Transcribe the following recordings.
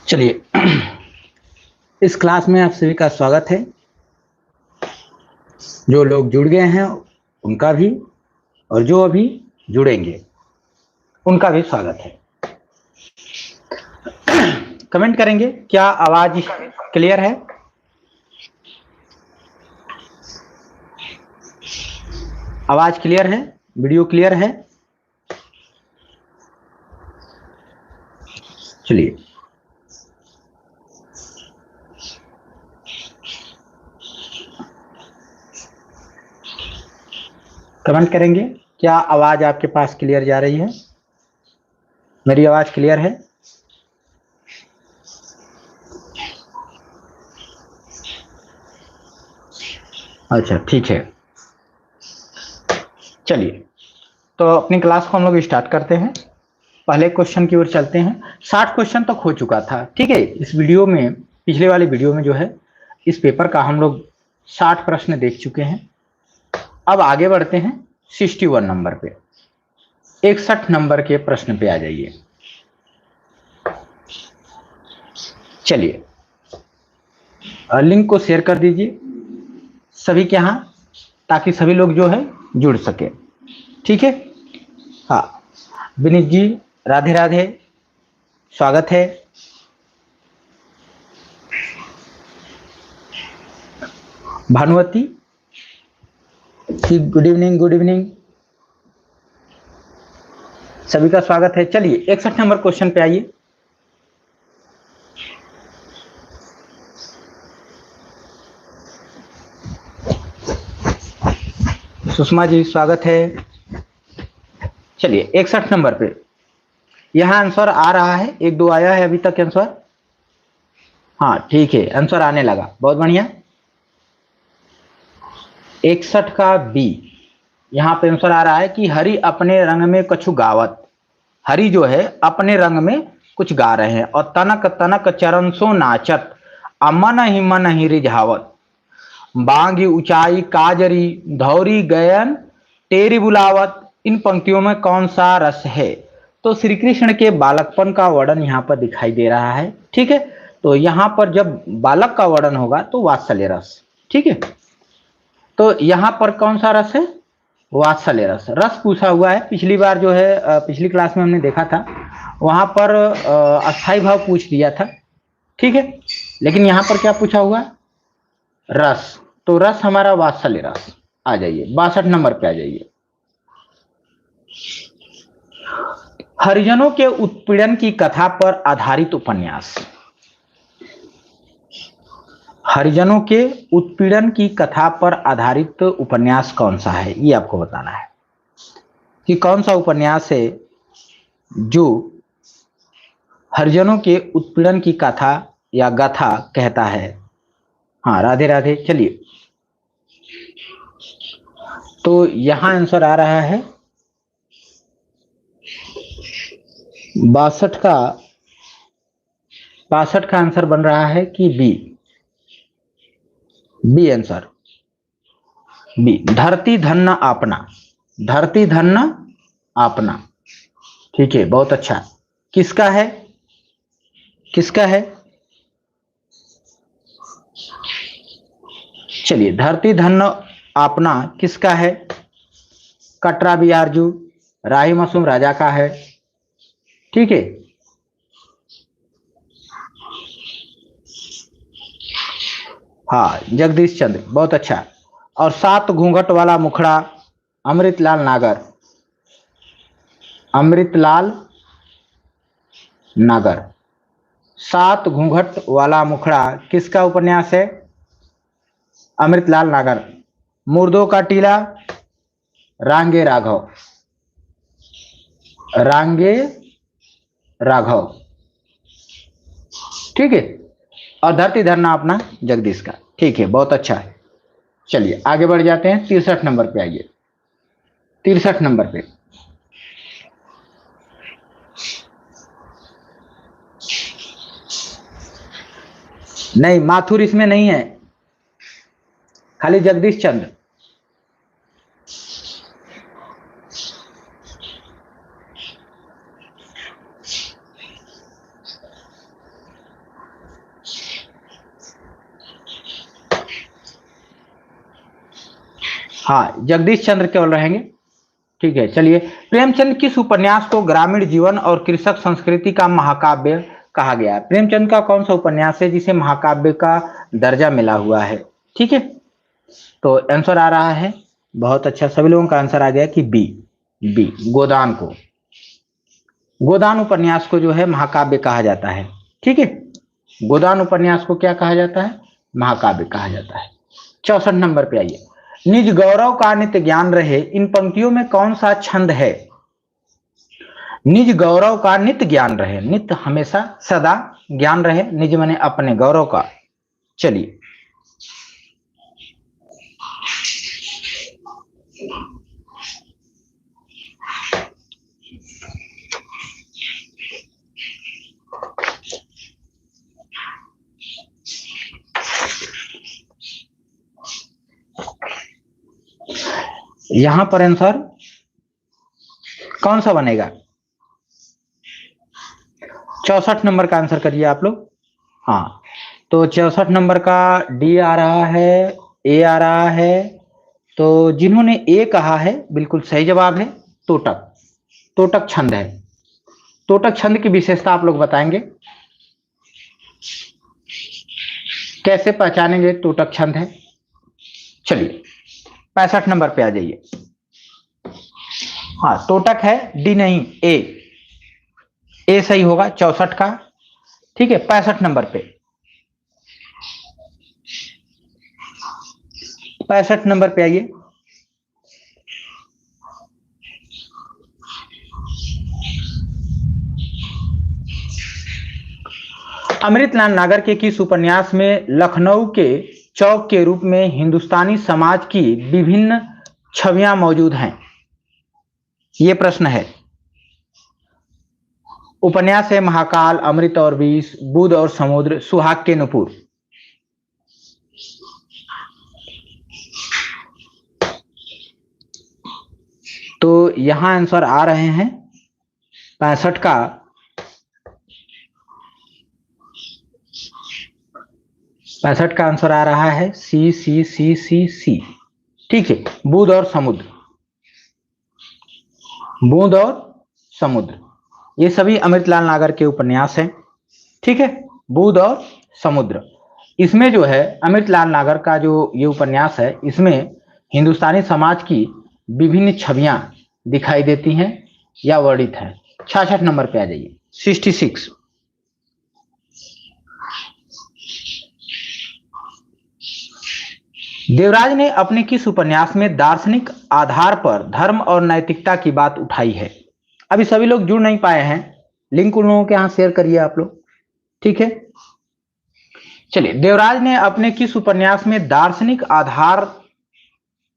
चलिए, इस क्लास में आप सभी का स्वागत है। जो लोग जुड़ गए हैं उनका भी, और जो अभी जुड़ेंगे उनका भी स्वागत है। कमेंट करेंगे, क्या आवाज क्लियर है? आवाज क्लियर है? वीडियो क्लियर है? चलिए, कमेंट करेंगे, क्या आवाज आपके पास क्लियर जा रही है? मेरी आवाज क्लियर है? अच्छा, ठीक है। चलिए, तो अपनी क्लास को हम लोग स्टार्ट करते हैं। पहले क्वेश्चन की ओर चलते हैं। 60 क्वेश्चन तक हो चुका था, ठीक है। इस वीडियो में, पिछले वाले वीडियो में जो है, इस पेपर का हम लोग 60 प्रश्न देख चुके हैं। अब आगे बढ़ते हैं 61 नंबर पे, 61 नंबर के प्रश्न पे आ जाइए। चलिए, लिंक को शेयर कर दीजिए सभी के यहाँ, ताकि सभी लोग जो है जुड़ सके, ठीक है। हाँ, विनीत जी, राधे राधे, स्वागत है। भानुवती जी, गुड इवनिंग, गुड इवनिंग, सभी का स्वागत है। चलिए, 61 नंबर क्वेश्चन पे आइए। सुषमा जी, स्वागत है। चलिए, 61 नंबर पे यहां आंसर आ रहा है। 1-2 आया है अभी तक आंसर। हाँ, ठीक है, आंसर आने लगा, बहुत बढ़िया। 61 का बी, यहां पे आंसर आ रहा है कि हरि अपने रंग में कछु गावत। हरि जो है अपने रंग में कुछ गा रहे हैं। और तनक तनक चरण सो नाचत, मन ही रिझावत। बांगी ऊंचाई काजरी, धौरी गयन तेरी बुलावत। इन पंक्तियों में कौन सा रस है? तो श्री कृष्ण के बालकपन का वर्णन यहाँ पर दिखाई दे रहा है, ठीक है। तो यहाँ पर जब बालक का वर्णन होगा तो वात्सल्य रस, ठीक है। तो यहाँ पर कौन सा रस है? वात्सल्य रस। रस पूछा हुआ है। पिछली बार जो है, पिछली क्लास में हमने देखा था, वहां पर अस्थाई भाव पूछ दिया था, ठीक है। लेकिन यहाँ पर क्या पूछा हुआ? रस। तो रस हमारा वात्सल्य रस। आ जाइए 62 नंबर पे आ जाइए। हरिजनों के उत्पीड़न की कथा पर आधारित उपन्यास। हरिजनों के उत्पीड़न की कथा पर आधारित उपन्यास कौन सा है, ये आपको बताना है कि कौन सा उपन्यास है जो हरिजनों के उत्पीड़न की कथा या गाथा कहता है। हाँ, राधे राधे। चलिए, तो यहां आंसर आ रहा है 62 का। 62 का आंसर बन रहा है कि बी। B answer, B. धरती धन्य आपना। धरती धन्य आपना, ठीक है, बहुत अच्छा। किसका है? किसका है? चलिए, धरती धन्य आपना किसका है? कटरा बिहारजू, राही मासूम राजा का है, ठीक है। हाँ, जगदीश चंद्र, बहुत अच्छा। और 7 घूंघट वाला मुखड़ा, अमृतलाल नागर। अमृतलाल नागर। 7 घूंघट वाला मुखड़ा किसका उपन्यास है? अमृतलाल नागर। मुर्दों का टीला, रांगे राघव। रांगे राघव, ठीक है। और धरती धरना अपना जगदीश का, ठीक है, बहुत अच्छा है। चलिए, आगे बढ़ जाते हैं। 63 नंबर पे आइए। 63 नंबर पे नहीं, माथुर इसमें नहीं है, खाली जगदीश चंद्र। हाँ, जगदीश चंद्र केवल रहेंगे। ठीक है, चलिए। प्रेमचंद किस उपन्यास को ग्रामीण जीवन और कृषक संस्कृति का महाकाव्य कहा गया है? प्रेमचंद का कौन सा उपन्यास है जिसे महाकाव्य का दर्जा मिला हुआ है? ठीक है, तो आंसर आ रहा है, बहुत अच्छा, सभी लोगों का आंसर आ गया कि बी, गोदान को, गोदान उपन्यास को जो है महाकाव्य कहा जाता है। ठीक है, गोदान उपन्यास को क्या कहा जाता है? महाकाव्य कहा जाता है। 64 नंबर पे आइए। निज गौरव का नित्य ज्ञान रहे, इन पंक्तियों में कौन सा छंद है? निज गौरव का नित्य ज्ञान रहे, नित्य हमेशा सदा, ज्ञान रहे, निज माने अपने, गौरव का। चलिए, यहां पर आंसर कौन सा बनेगा? 64 नंबर का आंसर करिए आप लोग। हाँ, तो 64 नंबर का डी आ रहा है, ए आ रहा है। तो जिन्होंने ए कहा है बिल्कुल सही जवाब है, तोटक, तोटक छंद है। तोटक छंद की विशेषता आप लोग बताएंगे, कैसे पहचानेंगे तोटक छंद है? चलिए, 65 नंबर पे आ जाइए। हाँ, तोटक है, डी नहीं, ए सही होगा 64 का। ठीक है, 65 नंबर पे, 65 नंबर पे आइए। अमृतलाल नागर के किस उपन्यास में लखनऊ के चौक के रूप में हिंदुस्तानी समाज की विभिन्न छवियां मौजूद हैं? यह प्रश्न है। उपन्यास है महाकाल, अमृत और विष, बुध और समुद्र, सुहाग के नुपुर। तो यहां आंसर आ रहे हैं 65 का, 65 का आंसर आ रहा है सी सी सी सी सी। ठीक है, बुध और समुद्र, बूंद और समुद्र, ये सभी अमृतलाल नागर के उपन्यास हैं। ठीक है, बूंद और समुद्र, इसमें जो है अमृतलाल नागर का जो ये उपन्यास है, इसमें हिंदुस्तानी समाज की विभिन्न छवियां दिखाई देती हैं या वर्णित है। 66 नंबर पे आ जाइए, 66। देवराज ने अपने किस उपन्यास में दार्शनिक आधार पर धर्म और नैतिकता की बात उठाई है? अभी सभी लोग जुड़ नहीं पाए हैं, लिंक उन लोगों के यहां शेयर करिए आप लोग। ठीक है, चलिए, देवराज ने अपने किस उपन्यास में दार्शनिक आधार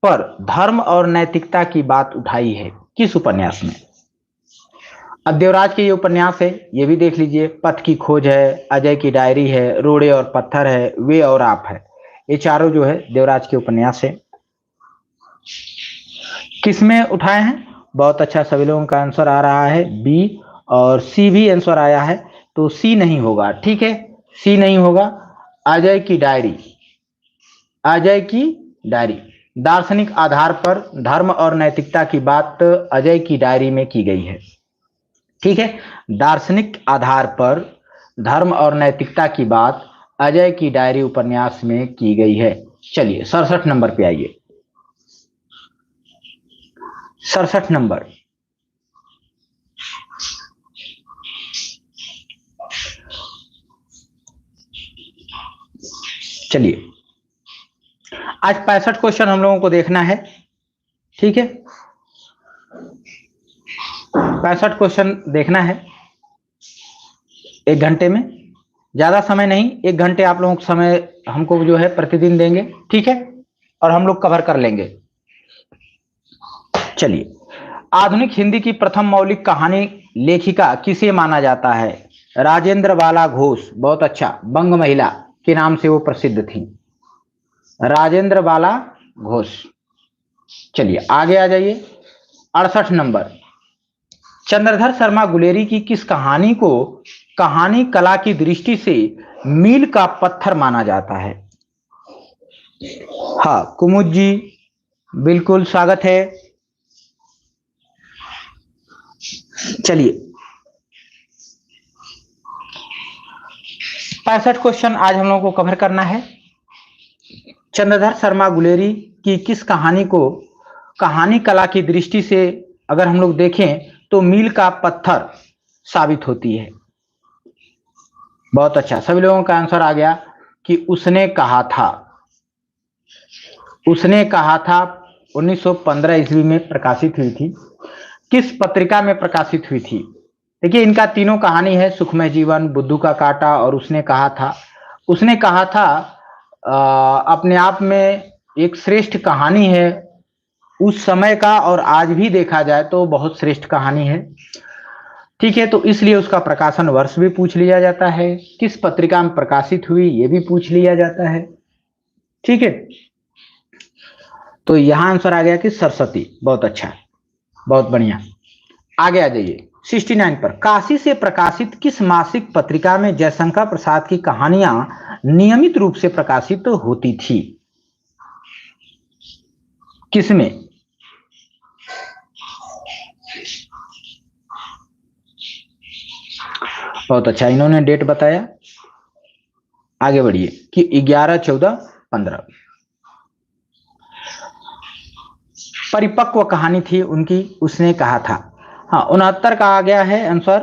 पर धर्म और नैतिकता की बात उठाई है? किस उपन्यास में? अब देवराज के ये उपन्यास है, ये भी देख लीजिए। पथ की खोज है, अजय की डायरी है, रोड़े और पत्थर है, वे और आप है। ये चारों जो है देवराज के उपन्यास है। किसमें उठाए हैं? बहुत अच्छा, सभी लोगों का आंसर आ रहा है बी, और सी भी आंसर आया है, तो सी नहीं होगा। ठीक है, सी नहीं होगा। अजय की डायरी, अजय की डायरी, दार्शनिक आधार पर धर्म और नैतिकता की बात अजय की डायरी में की गई है। ठीक है, दार्शनिक आधार पर धर्म और नैतिकता की बात अजय की डायरी उपन्यास में की गई है। चलिए, 67 नंबर पे आइए, 67 नंबर। चलिए, आज 65 क्वेश्चन हम लोगों को देखना है। ठीक है, 65 क्वेश्चन देखना है 1 घंटे में, ज्यादा समय नहीं, 1 घंटे आप लोगों को समय हमको जो है प्रतिदिन देंगे। ठीक है, और हम लोग कवर कर लेंगे। चलिए, आधुनिक हिंदी की प्रथम मौलिक कहानी लेखिका किसे माना जाता है? राजेंद्र बाला घोष, बहुत अच्छा, बंग महिला के नाम से वो प्रसिद्ध थी, राजेंद्र बाला घोष। चलिए, आगे आ जाइए, 68 नंबर। चंद्रधर शर्मा गुलेरी की किस कहानी को कहानी कला की दृष्टि से मील का पत्थर माना जाता है? हाँ, कुमुद जी, बिल्कुल स्वागत है। चलिए 65 क्वेश्चन आज हम लोगों को कवर करना है। चंद्रधर शर्मा गुलेरी की किस कहानी को कहानी कला की दृष्टि से अगर हम लोग देखें तो मील का पत्थर साबित होती है? बहुत अच्छा, सभी लोगों का आंसर आ गया कि उसने कहा था। उसने कहा था 1915 ईस्वी में प्रकाशित हुई थी। किस पत्रिका में प्रकाशित हुई थी? देखिए इनका तीनों कहानी है, सुखमय जीवन, बुद्धू का कांटा और उसने कहा था। उसने कहा था अपने आप में एक श्रेष्ठ कहानी है, उस समय का और आज भी देखा जाए तो बहुत श्रेष्ठ कहानी है। ठीक है, तो इसलिए उसका प्रकाशन वर्ष भी पूछ लिया जाता है, किस पत्रिका में प्रकाशित हुई ये भी पूछ लिया जाता है। ठीक है, तो यहां आंसर आ गया कि सरस्वती। बहुत अच्छा, बहुत बढ़िया। आगे आ जाइए 69 पर। काशी से प्रकाशित किस मासिक पत्रिका में जयशंकर प्रसाद की कहानियां नियमित रूप से प्रकाशित होती थी? किसमें? बहुत अच्छा, इन्होंने डेट बताया। आगे बढ़िए कि 11, 14, 15 परिपक्व कहानी थी उनकी, उसने कहा था। हाँ 69 का आ गया है आंसर।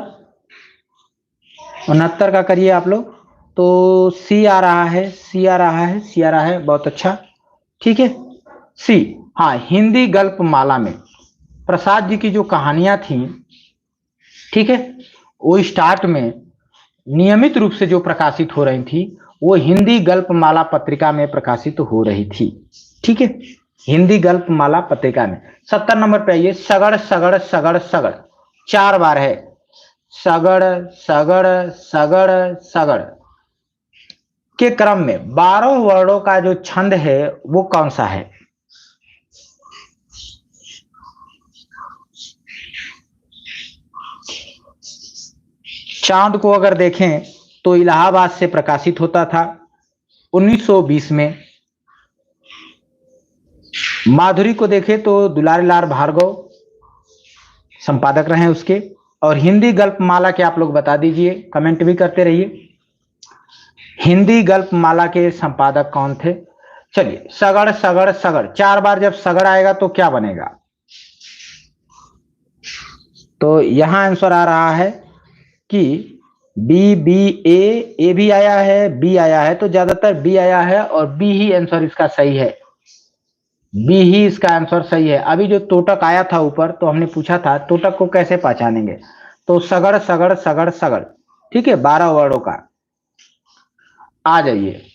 69 का करिए आप लोग। तो सी आ रहा है, सी आ रहा है, सी आ रहा है। बहुत अच्छा, ठीक है, सी। हाँ, हिंदी गल्प माला में प्रसाद जी की जो कहानियां थी, ठीक है, वो स्टार्ट में नियमित रूप से जो प्रकाशित हो रही थी वो हिंदी गल्प माला पत्रिका में प्रकाशित हो रही थी। ठीक है, हिंदी गल्प माला पत्रिका में। 70 नंबर पे आइए। सगड़ सगड़ सगड़ सगड़ 4 बार है। सगड़ सगड़ सगड़ सगड़ के क्रम में 12 वर्णों का जो छंद है वो कौन सा है? चांद को अगर देखें तो इलाहाबाद से प्रकाशित होता था 1920 में। माधुरी को देखें तो दुलारी लाल भार्गव संपादक रहे उसके। और हिंदी गल्प माला के आप लोग बता दीजिए, कमेंट भी करते रहिए, हिंदी गल्प माला के संपादक कौन थे? चलिए सगड़ सगड़ सगड़ 4 बार जब सगड़ आएगा तो क्या बनेगा? तो यहां आंसर आ रहा है कि बी, बी, ए भी आया है, बी आया है, तो ज्यादातर बी आया है और बी ही आंसर इसका सही है। बी ही इसका आंसर सही है। अभी जो तोटक आया था ऊपर तो हमने पूछा था तोटक को कैसे पहचानेंगे, तो सगड़ सगड़ सगड़ सगड़, ठीक है, 12 वर्डों का। आ जाइए,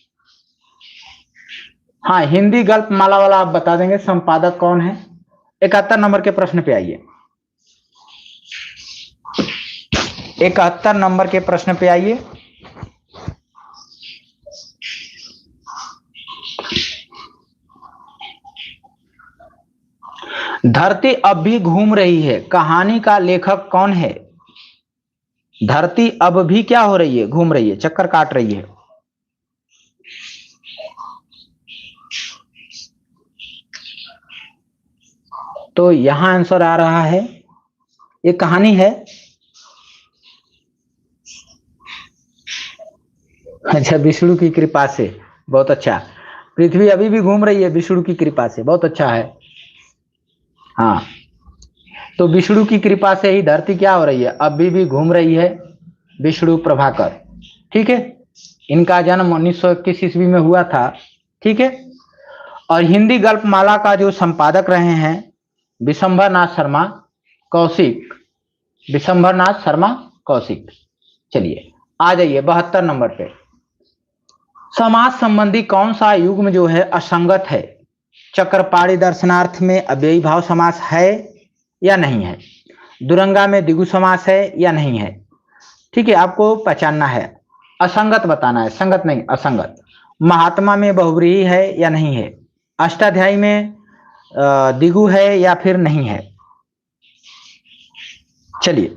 हाँ हिंदी गल्प माला वाला आप बता देंगे संपादक कौन है? 71 नंबर के प्रश्न पे आइए। 71 नंबर के प्रश्न पे आइए। धरती अब भी घूम रही है कहानी का लेखक कौन है? धरती अब भी क्या हो रही है? घूम रही है, चक्कर काट रही है। तो यहां आंसर आ रहा है, एक कहानी है। अच्छा, विष्णु की कृपा से। बहुत अच्छा, पृथ्वी अभी भी घूम रही है विष्णु की कृपा से। बहुत अच्छा है। हाँ, तो विष्णु की कृपा से ही धरती क्या हो रही है? अभी भी घूम रही है। विष्णु प्रभाकर, ठीक है, इनका जन्म 1921 ईस्वी में हुआ था। ठीक है, और हिंदी गल्प माला का जो संपादक रहे हैं विशंभर नाथ शर्मा कौशिक। विशंभर नाथ शर्मा कौशिक। चलिए आ जाइए 72 नंबर पे। समाज संबंधी कौन सा युग्म जो है असंगत है? चक्रपाणी दर्शनार्थ में अव्ययी भाव समास है या नहीं है? दुरंगा में द्विगु समास है या नहीं है? ठीक है, आपको पहचानना है, असंगत बताना है, संगत नहीं, असंगत। महात्मा में बहुव्रीहि है या नहीं है? अष्टाध्यायी में द्विगु है या फिर नहीं है? चलिए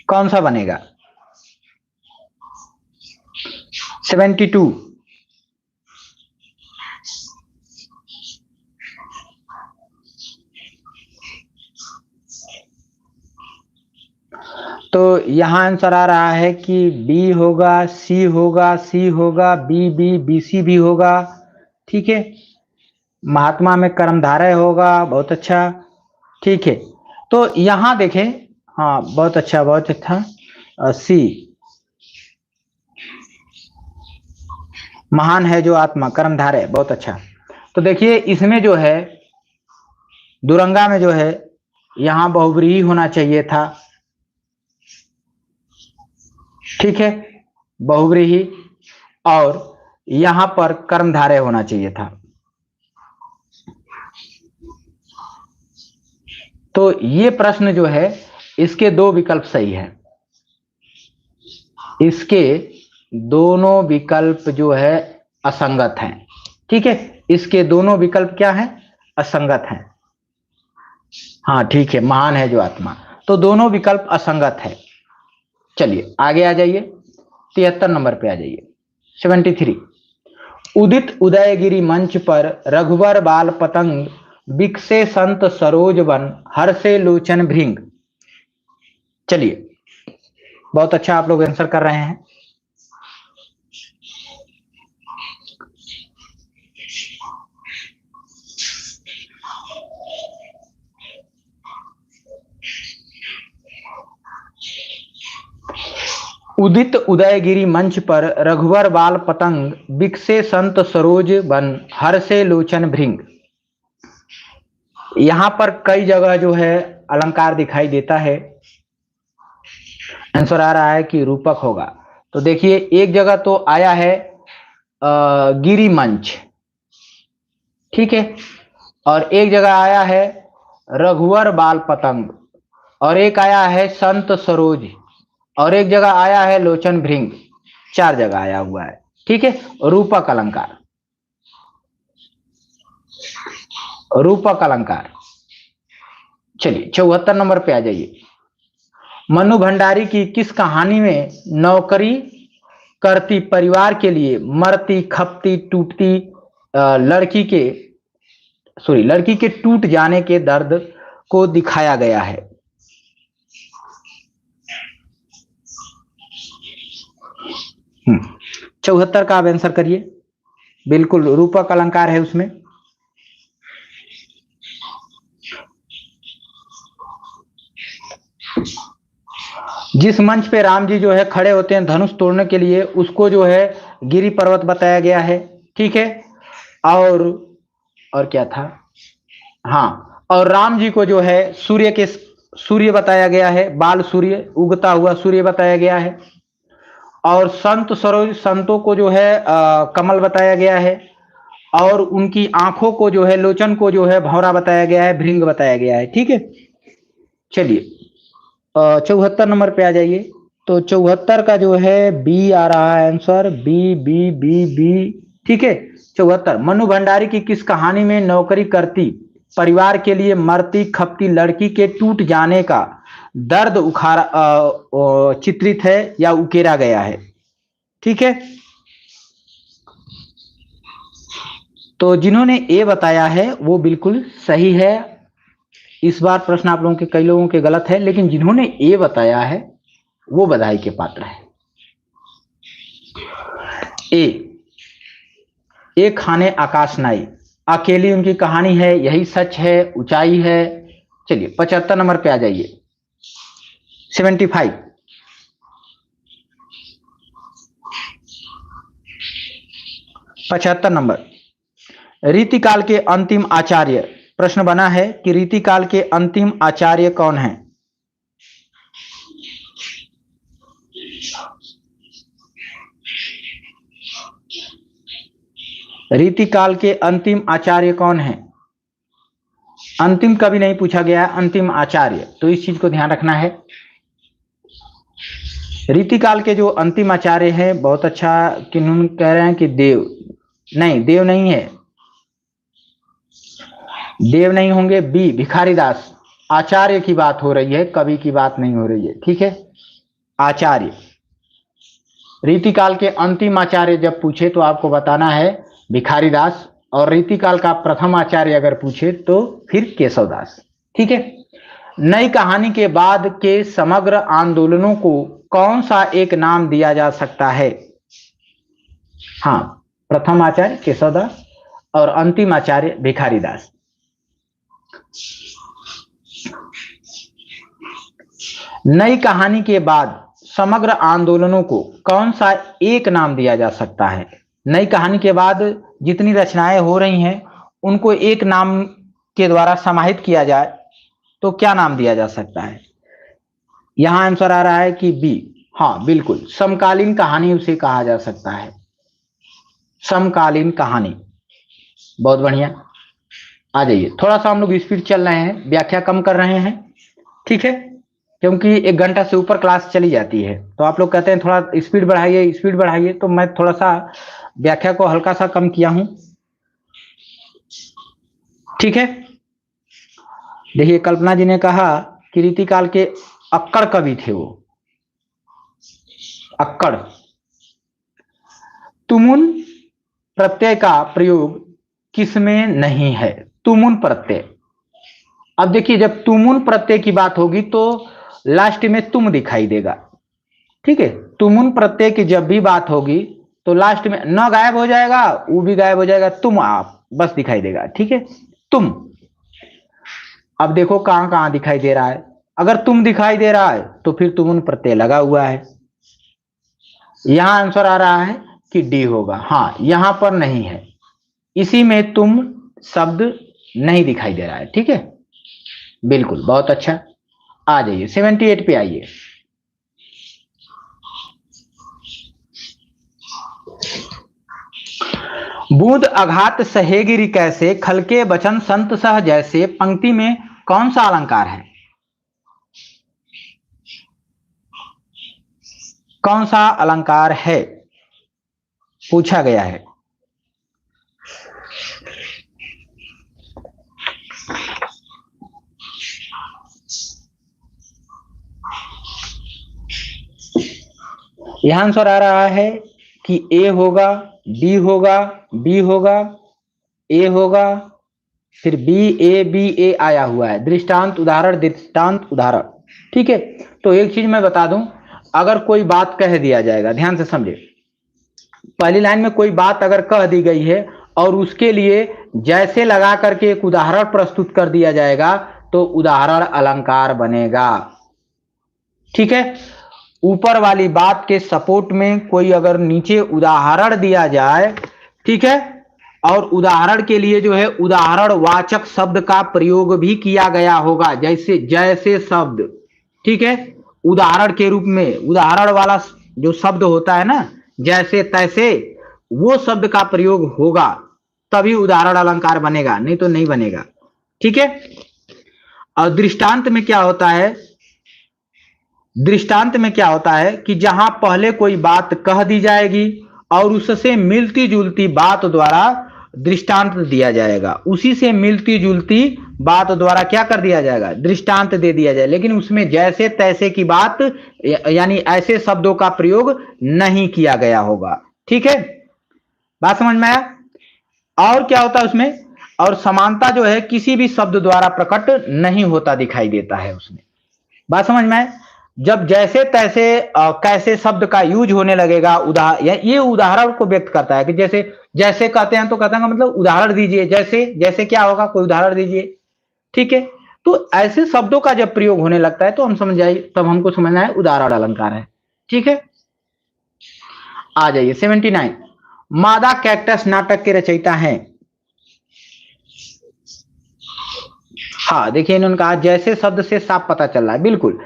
कौन सा बनेगा? 72, तो यहाँ आंसर आ रहा है कि बी होगा, सी होगा, सी होगा, बी बी बी सी भी होगा। ठीक है, महात्मा में कर्मधारय होगा। बहुत अच्छा, ठीक है। तो यहाँ देखें, हाँ बहुत अच्छा, बहुत अच्छा। सी, महान है जो आत्मा, कर्मधारय, बहुत अच्छा। तो देखिए इसमें जो है दुरंगा में जो है यहाँ बहुव्रीहि होना चाहिए था। ठीक है, बहुव्रीहि, और यहां पर कर्मधारय होना चाहिए था। तो ये प्रश्न जो है इसके दो विकल्प सही है, इसके दोनों विकल्प जो है असंगत हैं। ठीक है, इसके दोनों विकल्प क्या हैं? असंगत हैं। हाँ ठीक है, महान है जो आत्मा, तो दोनों विकल्प असंगत है। चलिए आगे आ जाइए, 73 नंबर पे आ जाइए, 73। उदित उदयगिरी मंच पर रघुवर बाल पतंग, बिकसे संत सरोज वन, हर्षे लोचन भृंग। चलिए, बहुत अच्छा आप लोग आंसर कर रहे हैं। उदित उदयगिरी मंच पर रघुवर बाल पतंग, बिकसे संत सरोज वन, हर्षे लोचन भृंग। यहां पर कई जगह जो है अलंकार दिखाई देता है। आंसर आ रहा है कि रूपक होगा। तो देखिए एक जगह तो आया है गिरी मंच, ठीक है, और एक जगह आया है रघुवर बाल पतंग, और एक आया है संत सरोज, और एक जगह आया है लोचन भृंग। 4 जगह आया हुआ है। ठीक है, रूपक अलंकार, रूपक अलंकार। चलिए 74 नंबर पे आ जाइए। मनु भंडारी की किस कहानी में नौकरी करती परिवार के लिए मरती खपती टूटती लड़की के टूट जाने के दर्द को दिखाया गया है? 74 का आप आंसर करिए। बिल्कुल रूपक अलंकार है उसमें। जिस मंच पे राम जी जो है खड़े होते हैं धनुष तोड़ने के लिए, उसको जो है गिरी पर्वत बताया गया है। ठीक है, और क्या था, हाँ, और राम जी को जो है सूर्य बताया गया है, बाल सूर्य, उगता हुआ सूर्य बताया गया है। और संत सरोज, संतों को जो है कमल बताया गया है, और उनकी आंखों को जो है, लोचन को जो है भौरा बताया गया है, भृंग बताया गया है। ठीक है, चलिए 74 नंबर पे आ जाइए। तो 74 का जो है बी आ रहा है answer, B B B B. ठीक है, 74 मनु भंडारी की किस कहानी में नौकरी करती परिवार के लिए मरती खपती लड़की के टूट जाने का दर्द चित्रित है या उकेरा गया है? ठीक है, तो जिन्होंने ए बताया है वो बिल्कुल सही है। इस बार प्रश्न आप लोगों के कई लोगों के गलत है, लेकिन जिन्होंने ए बताया है वो बधाई के पात्र है। ए खाने आकाश नाई, अकेली उनकी कहानी है, यही सच है, ऊंचाई है। चलिए 75 नंबर पे आ जाइए, 75। पचहत्तर नंबर, रीतिकाल के अंतिम आचार्य। प्रश्न बना है कि रीतिकाल के अंतिम आचार्य कौन है? रीतिकाल के अंतिम आचार्य कौन है? अंतिम कभी नहीं पूछा गया, अंतिम आचार्य, तो इस चीज को ध्यान रखना है। रीतिकाल के जो अंतिम आचार्य हैं, बहुत अच्छा, किन्होंने कह रहे हैं कि देव नहीं है, देव नहीं होंगे। बी भिखारीदास, आचार्य की बात हो रही है, कवि की बात नहीं हो रही है। ठीक है, आचार्य, रीतिकाल के अंतिम आचार्य जब पूछे तो आपको बताना है भिखारीदास, और रीतिकाल का प्रथम आचार्य अगर पूछे तो फिर केशवदास। ठीक है, नई कहानी के बाद के समग्र आंदोलनों को कौन सा एक नाम दिया जा सकता है? हाँ, प्रथम आचार्य केशवदास और अंतिम आचार्य भिखारी दास। नई कहानी के बाद समग्र आंदोलनों को कौन सा एक नाम दिया जा सकता है? नई कहानी के बाद जितनी रचनाएं हो रही हैं उनको एक नाम के द्वारा समाहित किया जाए तो क्या नाम दिया जा सकता है? यहां आंसर आ रहा है कि बी। हाँ बिल्कुल, समकालीन कहानी उसे कहा जा सकता है, समकालीन कहानी। बहुत बढ़िया, आ जाइए। थोड़ा सा हम लोग स्पीड चल रहे हैं, व्याख्या कम कर रहे हैं, ठीक है, क्योंकि 1 घंटा से ऊपर क्लास चली जाती है। तो आप लोग कहते हैं थोड़ा स्पीड बढ़ाइए स्पीड बढ़ाइए, तो मैं थोड़ा सा व्याख्या को हल्का सा कम किया हूं, ठीक है। देखिए, कल्पना जी ने कहा कि रीतिकाल के अक्कड़ कवि थे वो, अक्कड़। तुमुन प्रत्यय का प्रयोग किसमें नहीं है? तुमुन प्रत्यय। अब देखिए, जब तुमुन प्रत्यय की बात होगी तो लास्ट में तुम दिखाई देगा, ठीक है। तुमुन प्रत्यय की जब भी बात होगी तो लास्ट में न गायब हो जाएगा, वो भी गायब हो जाएगा, तुम आप बस दिखाई देगा, ठीक है, तुम। अब देखो कहां कहां दिखाई दे रहा है। अगर तुम दिखाई दे रहा है तो फिर तुमुन प्रत्यय लगा हुआ है। यहां आंसर आ रहा है कि डी होगा। हाँ, यहां पर नहीं है, इसी में तुम शब्द नहीं दिखाई दे रहा है, ठीक है, बिल्कुल, बहुत अच्छा। आ जाइए 78 पे आइए। बूंद अघात सहेगिरी कैसे, खलके बचन संत सह जैसे, पंक्ति में कौन सा अलंकार है? कौन सा अलंकार है, पूछा गया है। यहां आंसर आ रहा है कि ए होगा, डी होगा, बी होगा, ए होगा, फिर बी ए आया हुआ है, दृष्टांत उदाहरण दृष्टांत उदाहरण, ठीक है। तो एक चीज मैं बता दूं, अगर कोई बात कह दिया जाएगा, ध्यान से समझे, पहली लाइन में कोई बात अगर कह दी गई है और उसके लिए जैसे लगा करके एक उदाहरण प्रस्तुत कर दिया जाएगा तो उदाहरण अलंकार बनेगा, ठीक है। ऊपर वाली बात के सपोर्ट में कोई अगर नीचे उदाहरण दिया जाए, ठीक है, और उदाहरण के लिए जो है उदाहरण वाचक शब्द का प्रयोग भी किया गया होगा, जैसे जैसे शब्द, ठीक है, उदाहरण के रूप में उदाहरण वाला जो शब्द होता है ना, जैसे तैसे, वो शब्द का प्रयोग होगा तभी उदाहरण अलंकार बनेगा, नहीं तो नहीं बनेगा, ठीक है। और दृष्टांत में क्या होता है, दृष्टांत में क्या होता है कि जहां पहले कोई बात कह दी जाएगी और उससे मिलती जुलती बात द्वारा दृष्टांत दिया जाएगा, उसी से मिलती जुलती बात द्वारा क्या कर दिया जाएगा, दृष्टांत दे दिया जाए, लेकिन उसमें जैसे तैसे की बात यानी ऐसे शब्दों का प्रयोग नहीं किया गया होगा, ठीक है, बात समझ में आया। और क्या होता है उसमें, और समानता जो है किसी भी शब्द द्वारा प्रकट नहीं होता दिखाई देता है उसमें, बात समझ में आए। जब जैसे तैसे कैसे शब्द का यूज होने लगेगा, ये उदाहरण को व्यक्त करता है कि जैसे जैसे कहते हैं तो कहते हैं मतलब उदाहरण दीजिए, जैसे जैसे क्या होगा, कोई उदाहरण दीजिए, ठीक है। तो ऐसे शब्दों का जब प्रयोग होने लगता है तो हम समझ जाइए, तब हमको समझना है उदाहरण अलंकार है, ठीक है। आ जाइए 79। मादा कैक्टस नाटक के रचयिता हैं? हाँ देखिए, इन्होंने कहा जैसे शब्द से साफ पता चल रहा है, बिल्कुल।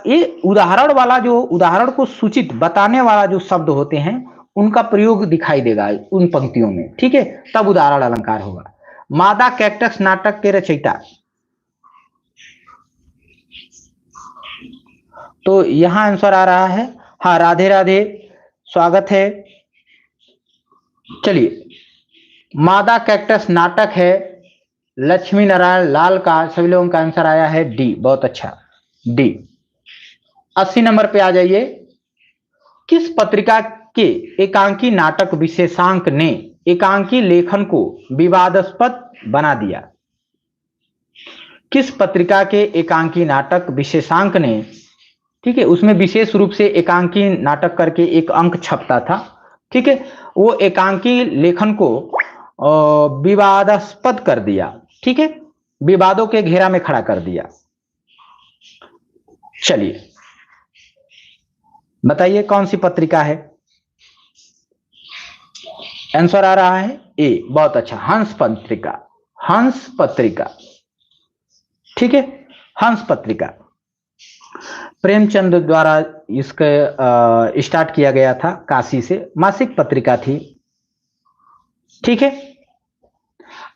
ये उदाहरण वाला जो उदाहरण को सूचित बताने वाला जो शब्द होते हैं उनका प्रयोग दिखाई देगा उन पंक्तियों में, ठीक है, तब उदाहरण अलंकार होगा। मादा कैक्टस नाटक के रचयिता, तो यहां आंसर आ रहा है, हाँ, राधे राधे, स्वागत है। चलिए, मादा कैक्टस नाटक है लक्ष्मी नारायण लाल का, सभी लोगों का आंसर आया है डी, बहुत अच्छा, डी। 80 नंबर पे आ जाइए। किस पत्रिका के एकांकी नाटक विशेषांक ने एकांकी लेखन को विवादास्पद बना दिया? किस पत्रिका के एकांकी नाटक विशेषांक ने, ठीक है, उसमें विशेष रूप से एकांकी नाटक करके एक अंक छपता था, ठीक है, वो एकांकी लेखन को विवादास्पद कर दिया, ठीक है, विवादों के घेरा में खड़ा कर दिया। चलिए बताइए कौन सी पत्रिका है। आंसर आ रहा है ए, बहुत अच्छा, हंस पत्रिका, हंस पत्रिका, ठीक है, हंस पत्रिका प्रेमचंद द्वारा इसके स्टार्ट किया गया था, काशी से, मासिक पत्रिका थी, ठीक है।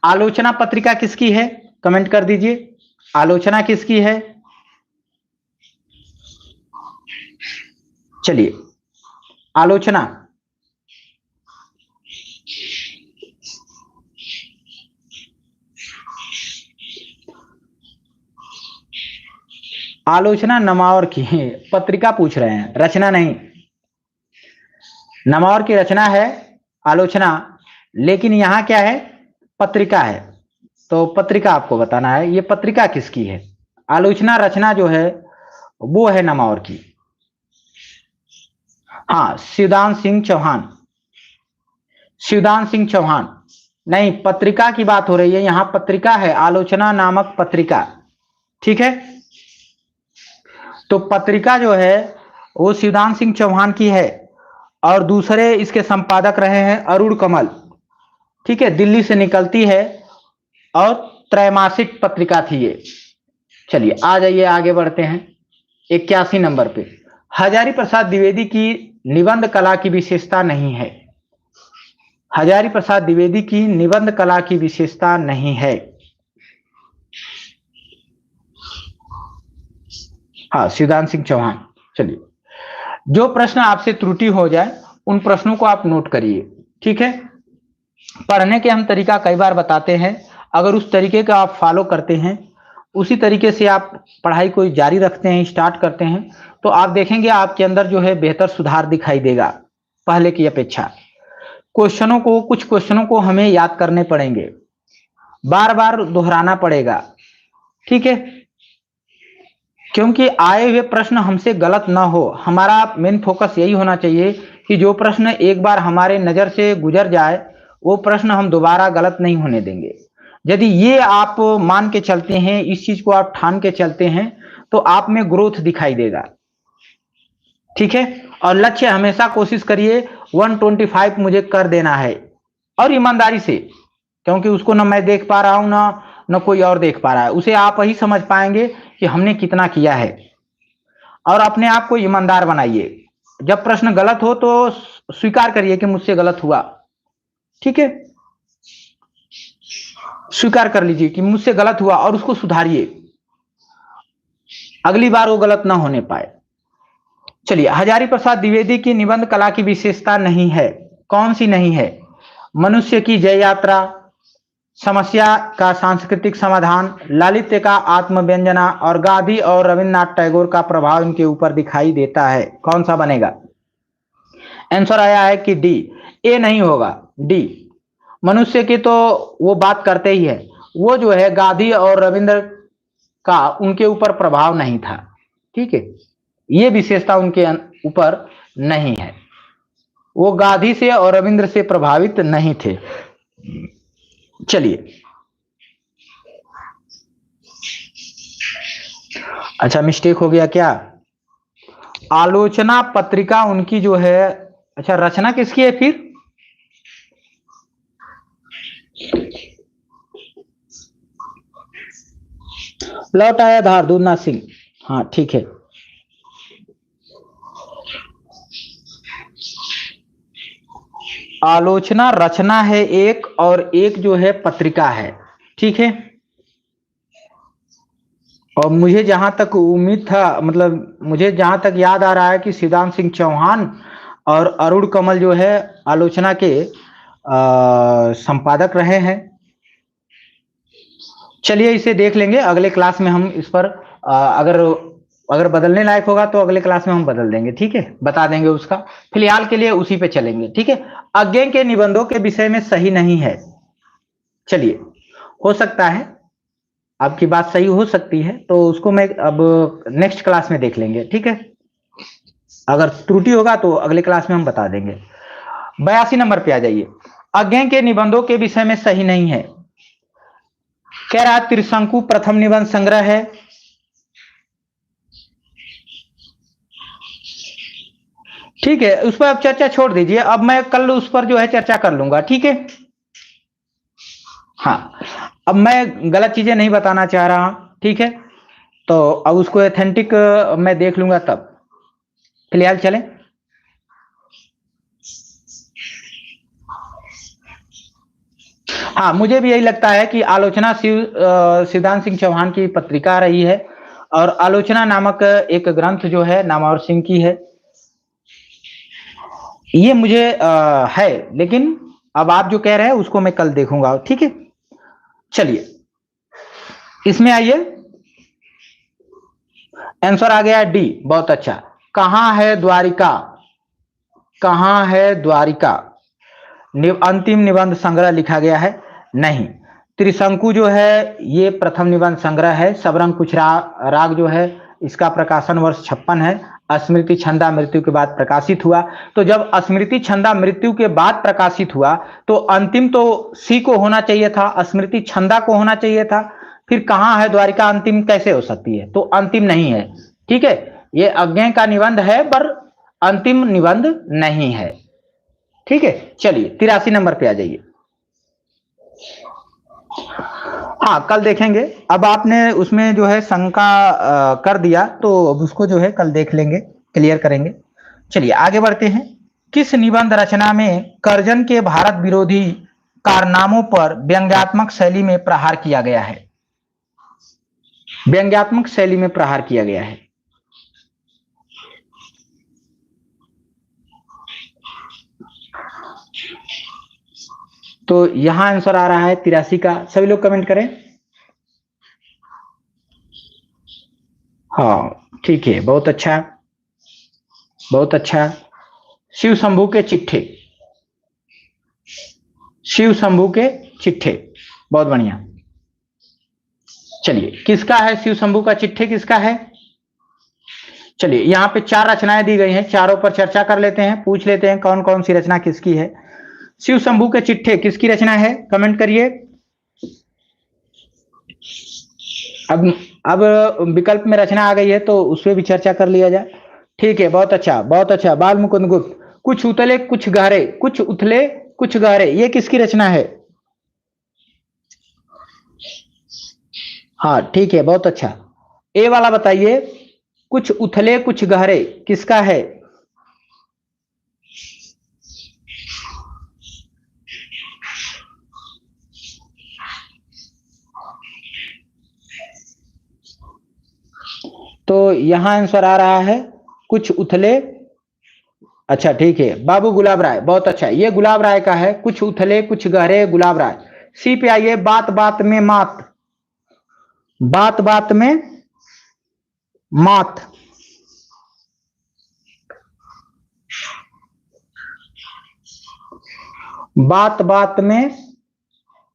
आलोचना पत्रिका किसकी है, कमेंट कर दीजिए, आलोचना किसकी है। चलिए आलोचना, आलोचना नमावर की पत्रिका पूछ रहे हैं, रचना नहीं। नमावर की रचना है आलोचना, लेकिन यहां क्या है, पत्रिका है, तो पत्रिका आपको बताना है ये पत्रिका किसकी है। आलोचना रचना जो है वो है नमावर की, हाँ, शिवदान सिंह चौहान, शिवदान सिंह चौहान, नहीं, पत्रिका की बात हो रही है, यहां पत्रिका है, आलोचना नामक पत्रिका, ठीक है। तो पत्रिका जो है वो शिवदान सिंह चौहान की है, और दूसरे इसके संपादक रहे हैं अरुण कमल, ठीक है, दिल्ली से निकलती है और त्रैमासिक पत्रिका थी ये। चलिए आ जाइए आगे बढ़ते हैं 81 नंबर पे। हजारी प्रसाद द्विवेदी की निबंध कला की विशेषता नहीं है, हजारी प्रसाद द्विवेदी की निबंध कला की विशेषता नहीं है, हाँ, शिवदान सिंह चौहान। चलिए जो प्रश्न आपसे त्रुटि हो जाए उन प्रश्नों को आप नोट करिए, ठीक है। पढ़ने के हम तरीका कई बार बताते हैं, अगर उस तरीके का आप फॉलो करते हैं, उसी तरीके से आप पढ़ाई को जारी रखते हैं, स्टार्ट करते हैं, तो आप देखेंगे आपके अंदर जो है बेहतर सुधार दिखाई देगा पहले की अपेक्षा। क्वेश्चनों को, कुछ क्वेश्चनों को हमें याद करने पड़ेंगे, बार बार दोहराना पड़ेगा, ठीक है, क्योंकि आए हुए प्रश्न हमसे गलत ना हो। हमारा मेन फोकस यही होना चाहिए कि जो प्रश्न एक बार हमारे नजर से गुजर जाए वो प्रश्न हम दोबारा गलत नहीं होने देंगे। यदि ये आप मान के चलते हैं, इस चीज को आप ठान के चलते हैं, तो आप में ग्रोथ दिखाई देगा, ठीक है। और लक्ष्य हमेशा कोशिश करिए 125 मुझे कर देना है, और ईमानदारी से, क्योंकि उसको ना मैं देख पा रहा हूं ना कोई और देख पा रहा है, उसे आप ही समझ पाएंगे कि हमने कितना किया है। और अपने आप को ईमानदार बनाइए, जब प्रश्न गलत हो तो स्वीकार करिए कि मुझसे गलत हुआ, ठीक है, स्वीकार कर लीजिए कि मुझसे गलत हुआ और उसको सुधारिए, अगली बार वो गलत ना होने पाए। चलिए, हजारी प्रसाद द्विवेदी की निबंध कला की विशेषता नहीं है, कौन सी नहीं है। मनुष्य की जय यात्रा, समस्या का सांस्कृतिक समाधान, लालित्य का आत्मव्यंजना, और गांधी और रविन्द्रनाथ टैगोर का प्रभाव इनके ऊपर दिखाई देता है। कौन सा बनेगा, आंसर आया है कि डी, ए नहीं होगा, डी। मनुष्य की तो वो बात करते ही है, वो जो है गांधी और रविंद्र का उनके ऊपर प्रभाव नहीं था, ठीक है, ये विशेषता उनके ऊपर नहीं है, वो गांधी से और रविंद्र से प्रभावित नहीं थे। चलिए, अच्छा मिस्टेक हो गया क्या, आलोचना पत्रिका उनकी जो है, अच्छा रचना किसकी है फिर, लौट आया धार दूधनाथ सिंह, हाँ ठीक है। आलोचना रचना है एक, और एक जो है पत्रिका है, ठीक है। और मुझे जहां तक उम्मीद था, मतलब मुझे जहां तक याद आ रहा है कि शिवदान सिंह चौहान और अरुण कमल जो है आलोचना के संपादक रहे हैं। चलिए इसे देख लेंगे, अगले क्लास में हम इस पर अगर बदलने लायक होगा तो अगले क्लास में हम बदल देंगे, ठीक है, बता देंगे उसका। फिलहाल के लिए उसी पे चलेंगे, ठीक है। अज्ञे के निबंधों के विषय में सही नहीं है, चलिए, हो सकता है आपकी बात सही हो सकती है, तो उसको मैं अब नेक्स्ट क्लास में देख लेंगे, ठीक है। अगर त्रुटि होगा तो अगले क्लास में हम बता देंगे। 82 नंबर पे आ जाइए। अज्ञ के निबंधों के विषय में सही नहीं है। कह रहा त्रिशंकु प्रथम निबंध संग्रह है। ठीक है, उस पर आप चर्चा छोड़ दीजिए, अब मैं कल उस पर जो है चर्चा कर लूंगा, ठीक है। हाँ, अब मैं गलत चीजें नहीं बताना चाह रहा, ठीक है। तो अब उसको एथेंटिक मैं देख लूंगा तब। फिलहाल चलें। हाँ, मुझे भी यही लगता है कि आलोचना शिवदान सिंह चौहान की पत्रिका रही है, और आलोचना नामक एक ग्रंथ जो है नामवर सिंह की है। ये मुझे है, लेकिन अब आप जो कह रहे हैं उसको मैं कल देखूंगा, ठीक है। चलिए इसमें आइए, आंसर आ गया डी, बहुत अच्छा। कहां है द्वारिका? कहां है द्वारिका? अंतिम निबंध संग्रह लिखा गया है, नहीं। त्रिशंकु जो है ये प्रथम निबंध संग्रह है। सबरंग कुछ राग जो है इसका प्रकाशन वर्ष 56 है। स्मृति छंदा मृत्यु के बाद प्रकाशित हुआ। तो जब स्मृति छंदा मृत्यु के बाद प्रकाशित हुआ तो अंतिम तो सी को होना चाहिए था, स्मृति छंदा को होना चाहिए था। फिर कहां है द्वारिका अंतिम कैसे हो सकती है? तो अंतिम नहीं है, ठीक है। ये अज्ञ का निबंध है पर अंतिम निबंध नहीं है, ठीक है। चलिए 83 नंबर पे आ जाइए। हाँ, कल देखेंगे। अब आपने उसमें जो है शंका कर दिया, तो अब उसको जो है कल देख लेंगे, क्लियर करेंगे। चलिए आगे बढ़ते हैं। किस निबंध रचना में कर्जन के भारत विरोधी कारनामों पर व्यंग्यात्मक शैली में प्रहार किया गया है? व्यंग्यात्मक शैली में प्रहार किया गया है। तो यहां आंसर आ रहा है 83 का। सभी लोग कमेंट करें। हाँ ठीक है, बहुत अच्छा, बहुत अच्छा। शिव शंभू के चिट्ठे, शिव शंभू के चिट्ठे, बहुत बढ़िया। चलिए किसका है शिव शंभू का चिट्ठे, किसका है? चलिए यहाँ पे 4 रचनाएं दी गई हैं, चारों पर चर्चा कर लेते हैं, पूछ लेते हैं कौन कौन सी रचना किसकी है। शिव शंभू के चिट्ठे किसकी रचना है? कमेंट करिए। अब विकल्प में रचना आ गई है तो उस पर भी चर्चा कर लिया जाए। ठीक है, बहुत अच्छा, बहुत अच्छा। बाल मुकुंद गुप्त। कुछ उतले कुछ गहरे, कुछ उथले कुछ गहरे, ये किसकी रचना है? हाँ ठीक है, बहुत अच्छा। ए वाला बताइए, कुछ उथले कुछ गहरे किसका है? तो यहां आंसर आ रहा है कुछ उथले। अच्छा ठीक है, बाबू गुलाब राय, बहुत अच्छा। ये गुलाब राय का है, कुछ उथले कुछ गहरे, गुलाब राय। सी पे आइए, बात बात में मात, बात बात में मात, बात बात में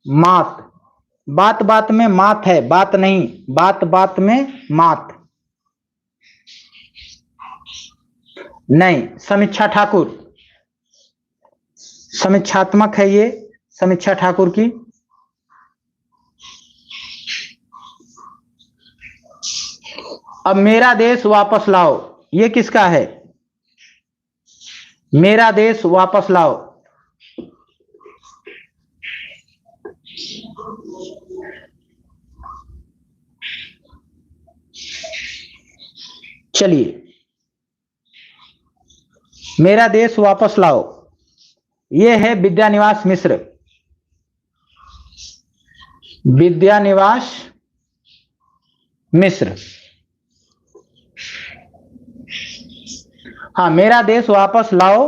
मात, बात बात में मात है, बात नहीं, बात बात में मात नहीं। समीक्षा ठाकुर, समीक्षात्मक है ये, समीक्षा ठाकुर की। अब मेरा देश वापस लाओ, ये किसका है? मेरा देश वापस लाओ, चलिए मेरा देश वापस लाओ, ये है विद्यानिवास मिश्र, विद्यानिवास मिश्र। हाँ, मेरा देश वापस लाओ,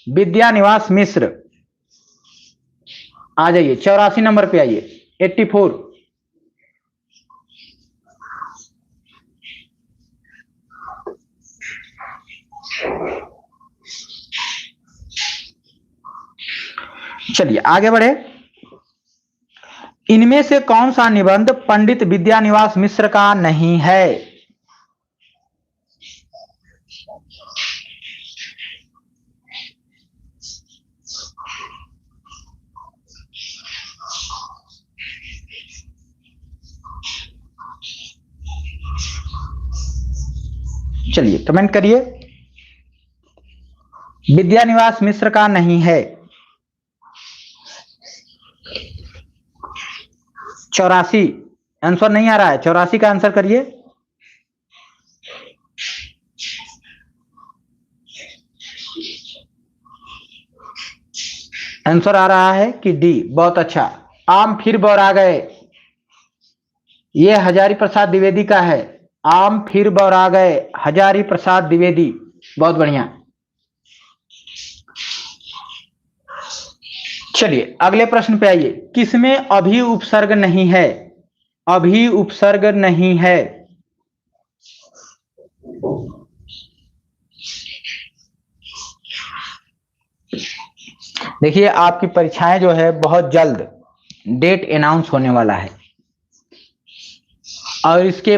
विद्यानिवास मिश्र। आ जाइए 84 नंबर पे आइए, 84। चलिए आगे बढ़े। इनमें से कौन सा निबंध पंडित विद्यानिवास मिश्र का नहीं है? चलिए कमेंट करिए। विद्यानिवास मिश्र का नहीं है। 84 आंसर नहीं आ रहा है, 84 का आंसर करिए। आंसर आ रहा है कि डी। बहुत अच्छा। आम फिर बौरा गए, ये हजारी प्रसाद द्विवेदी का है। आम फिर बौरा गए, हजारी प्रसाद द्विवेदी। बहुत बढ़िया। चलिए अगले प्रश्न पे आइए। किसमें अभी उपसर्ग नहीं है? अभी उपसर्ग नहीं है। देखिए आपकी परीक्षाएं जो है बहुत जल्द डेट अनाउंस होने वाला है, और इसके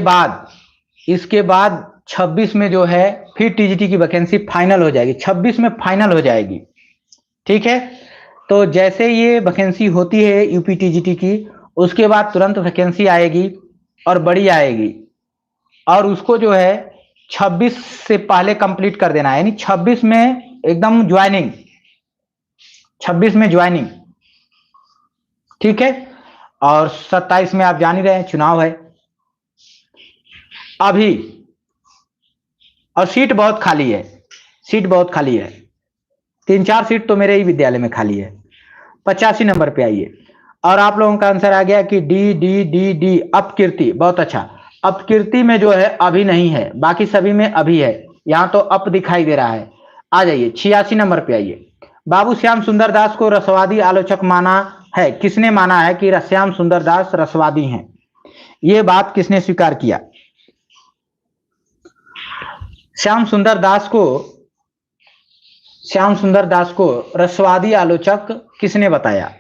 बाद 26 में जो है फिर टीजीटी की वैकेंसी फाइनल हो जाएगी। 26 में फाइनल हो जाएगी, ठीक है। तो जैसे ये वैकेंसी होती है यूपी टीजीटी की, उसके बाद तुरंत वैकेंसी आएगी और बड़ी आएगी, और उसको जो है 26 से पहले कंप्लीट कर देना है, यानी 26 में एकदम ज्वाइनिंग, 26 में ज्वाइनिंग, ठीक है। और 27 में आप जान ही रहे हैं चुनाव है अभी, और सीट बहुत खाली है, सीट बहुत खाली है। 3-4 सीट तो मेरे ही विद्यालय में खाली है। 85 नंबर पे आइए, और आप लोगों का आंसर आ गया कि डी डी डी डी अपकीर्ति। बहुत अच्छा। अपकीर्ति में जो है अभी नहीं है, बाकी सभी में अभी है। यहां तो अप दिखाई दे रहा है। आ जाइए 86 नंबर पे आइए। बाबू श्याम सुंदर दास को रसवादी आलोचक माना है। किसने माना है कि श्याम सुंदर दास रसवादी हैं? ये बात किसने स्वीकार किया? श्याम सुंदर दास को रसवादी आलोचक किसने बताया?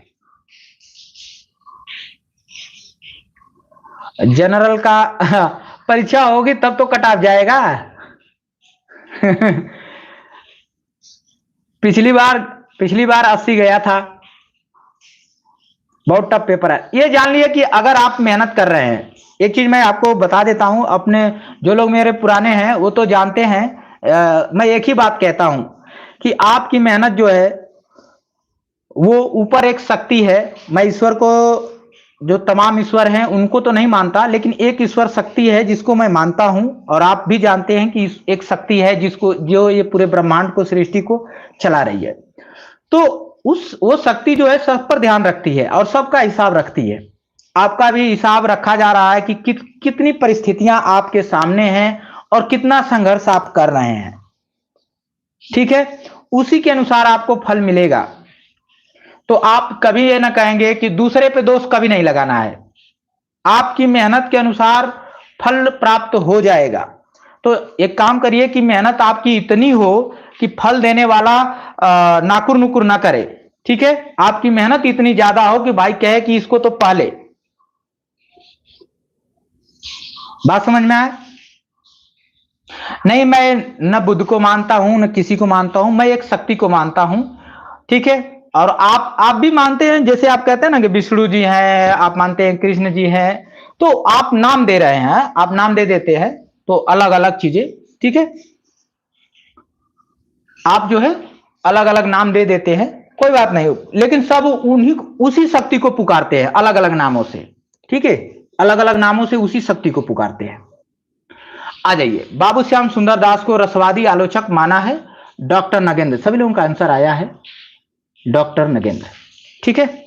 जनरल का परीक्षा होगी तब तो कट ऑफ जाएगा। पिछली बार 80 गया था। बहुत टफ पेपर है। ये जान लिया कि अगर आप मेहनत कर रहे हैं, एक चीज मैं आपको बता देता हूं, अपने जो लोग मेरे पुराने हैं वो तो जानते हैं। मैं एक ही बात कहता हूं कि आपकी मेहनत जो है वो ऊपर एक शक्ति है। मैं ईश्वर को, जो तमाम ईश्वर हैं उनको तो नहीं मानता, लेकिन एक ईश्वर शक्ति है जिसको मैं मानता हूं, और आप भी जानते हैं कि एक शक्ति है जो ये पूरे ब्रह्मांड को, सृष्टि को चला रही है। तो वो शक्ति जो है सब पर ध्यान रखती है और सबका हिसाब रखती है। आपका भी हिसाब रखा जा रहा है कि कितनी परिस्थितियां आपके सामने हैं और कितना संघर्ष आप कर रहे हैं, ठीक है। उसी के अनुसार आपको फल मिलेगा। तो आप कभी ये ना कहेंगे कि दूसरे पे दोष कभी नहीं लगाना है। आपकी मेहनत के अनुसार फल प्राप्त हो जाएगा। तो एक काम करिए कि मेहनत आपकी इतनी हो कि फल देने वाला नाकुर नुकुर ना करे, ठीक है। आपकी मेहनत इतनी ज्यादा हो कि भाई कहे कि इसको तो पाले। बात समझ में आए? नहीं, मैं न बुद्ध को मानता हूं न किसी को मानता हूं, मैं एक शक्ति को मानता हूं, ठीक है। और आप भी मानते हैं, जैसे आप कहते हैं ना कि विष्णु जी हैं, आप मानते हैं कृष्ण जी हैं, तो आप नाम दे रहे हैं, आप नाम दे देते हैं, तो अलग अलग चीजें, ठीक है। आप जो है अलग अलग नाम दे देते हैं, कोई बात नहीं, लेकिन सब उसी शक्ति को पुकारते हैं अलग अलग नामों से, ठीक है। अलग अलग नामों से उसी शक्ति को पुकारते हैं। आ जाइए, बाबू श्याम सुंदर दास को रसवादी आलोचक माना है डॉक्टर नगेंद्र। सभी लोगों का आंसर आया है डॉक्टर नगेंद्र, ठीक है।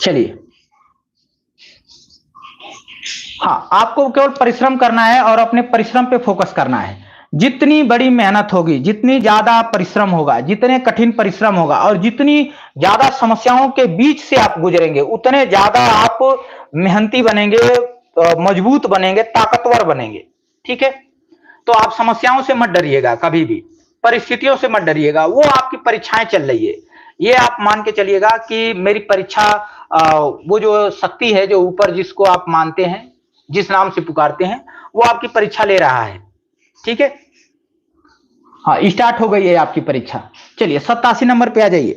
चलिए, हाँ, आपको केवल परिश्रम करना है और अपने परिश्रम पे फोकस करना है। जितनी बड़ी मेहनत होगी, जितनी ज्यादा परिश्रम होगा, जितने कठिन परिश्रम होगा और जितनी ज्यादा समस्याओं के बीच से आप गुजरेंगे, उतने ज्यादा आप मेहनती बनेंगे, मजबूत बनेंगे, ताकतवर बनेंगे। ठीक है, तो आप समस्याओं से मत डरिएगा, कभी भी परिस्थितियों से मत डरिएगा। वो आपकी परीक्षाएं चल रही है, ये आप मान के चलिएगा कि मेरी परीक्षा, वो जो शक्ति है, जो ऊपर जिसको आप मानते हैं, जिस नाम से पुकारते हैं, वो आपकी परीक्षा ले रहा है। ठीक है, हाँ, स्टार्ट हो गई है आपकी परीक्षा। चलिए 87 नंबर पे आ जाइए।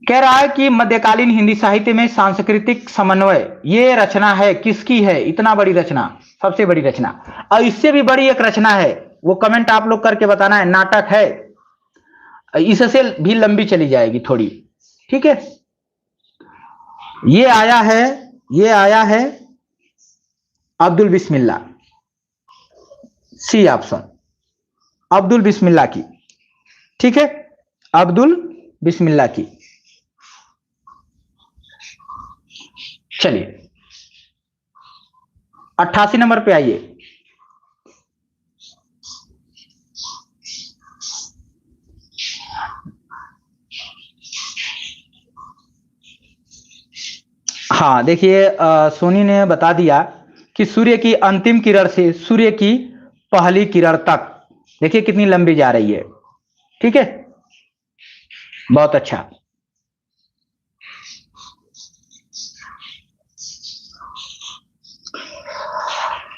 कह रहा है कि मध्यकालीन हिंदी साहित्य में सांस्कृतिक समन्वय, ये रचना है किसकी है? इतना बड़ी रचना, सबसे बड़ी रचना। और इससे भी बड़ी एक रचना है, वो कमेंट आप लोग करके बताना है। नाटक है, इससे भी लंबी चली जाएगी थोड़ी। ठीक है, ये आया है अब्दुल बिस्मिल्ला, सी ऑप्शन, अब्दुल बिस्मिल्ला की। ठीक है, अब्दुल बिस्मिल्ला की। चलिए 88 नंबर पे आइए। हाँ देखिए, सोनी ने बता दिया कि सूर्य की अंतिम किरण से सूर्य की पहली किरण तक, देखिए कितनी लंबी जा रही है। ठीक है, बहुत अच्छा।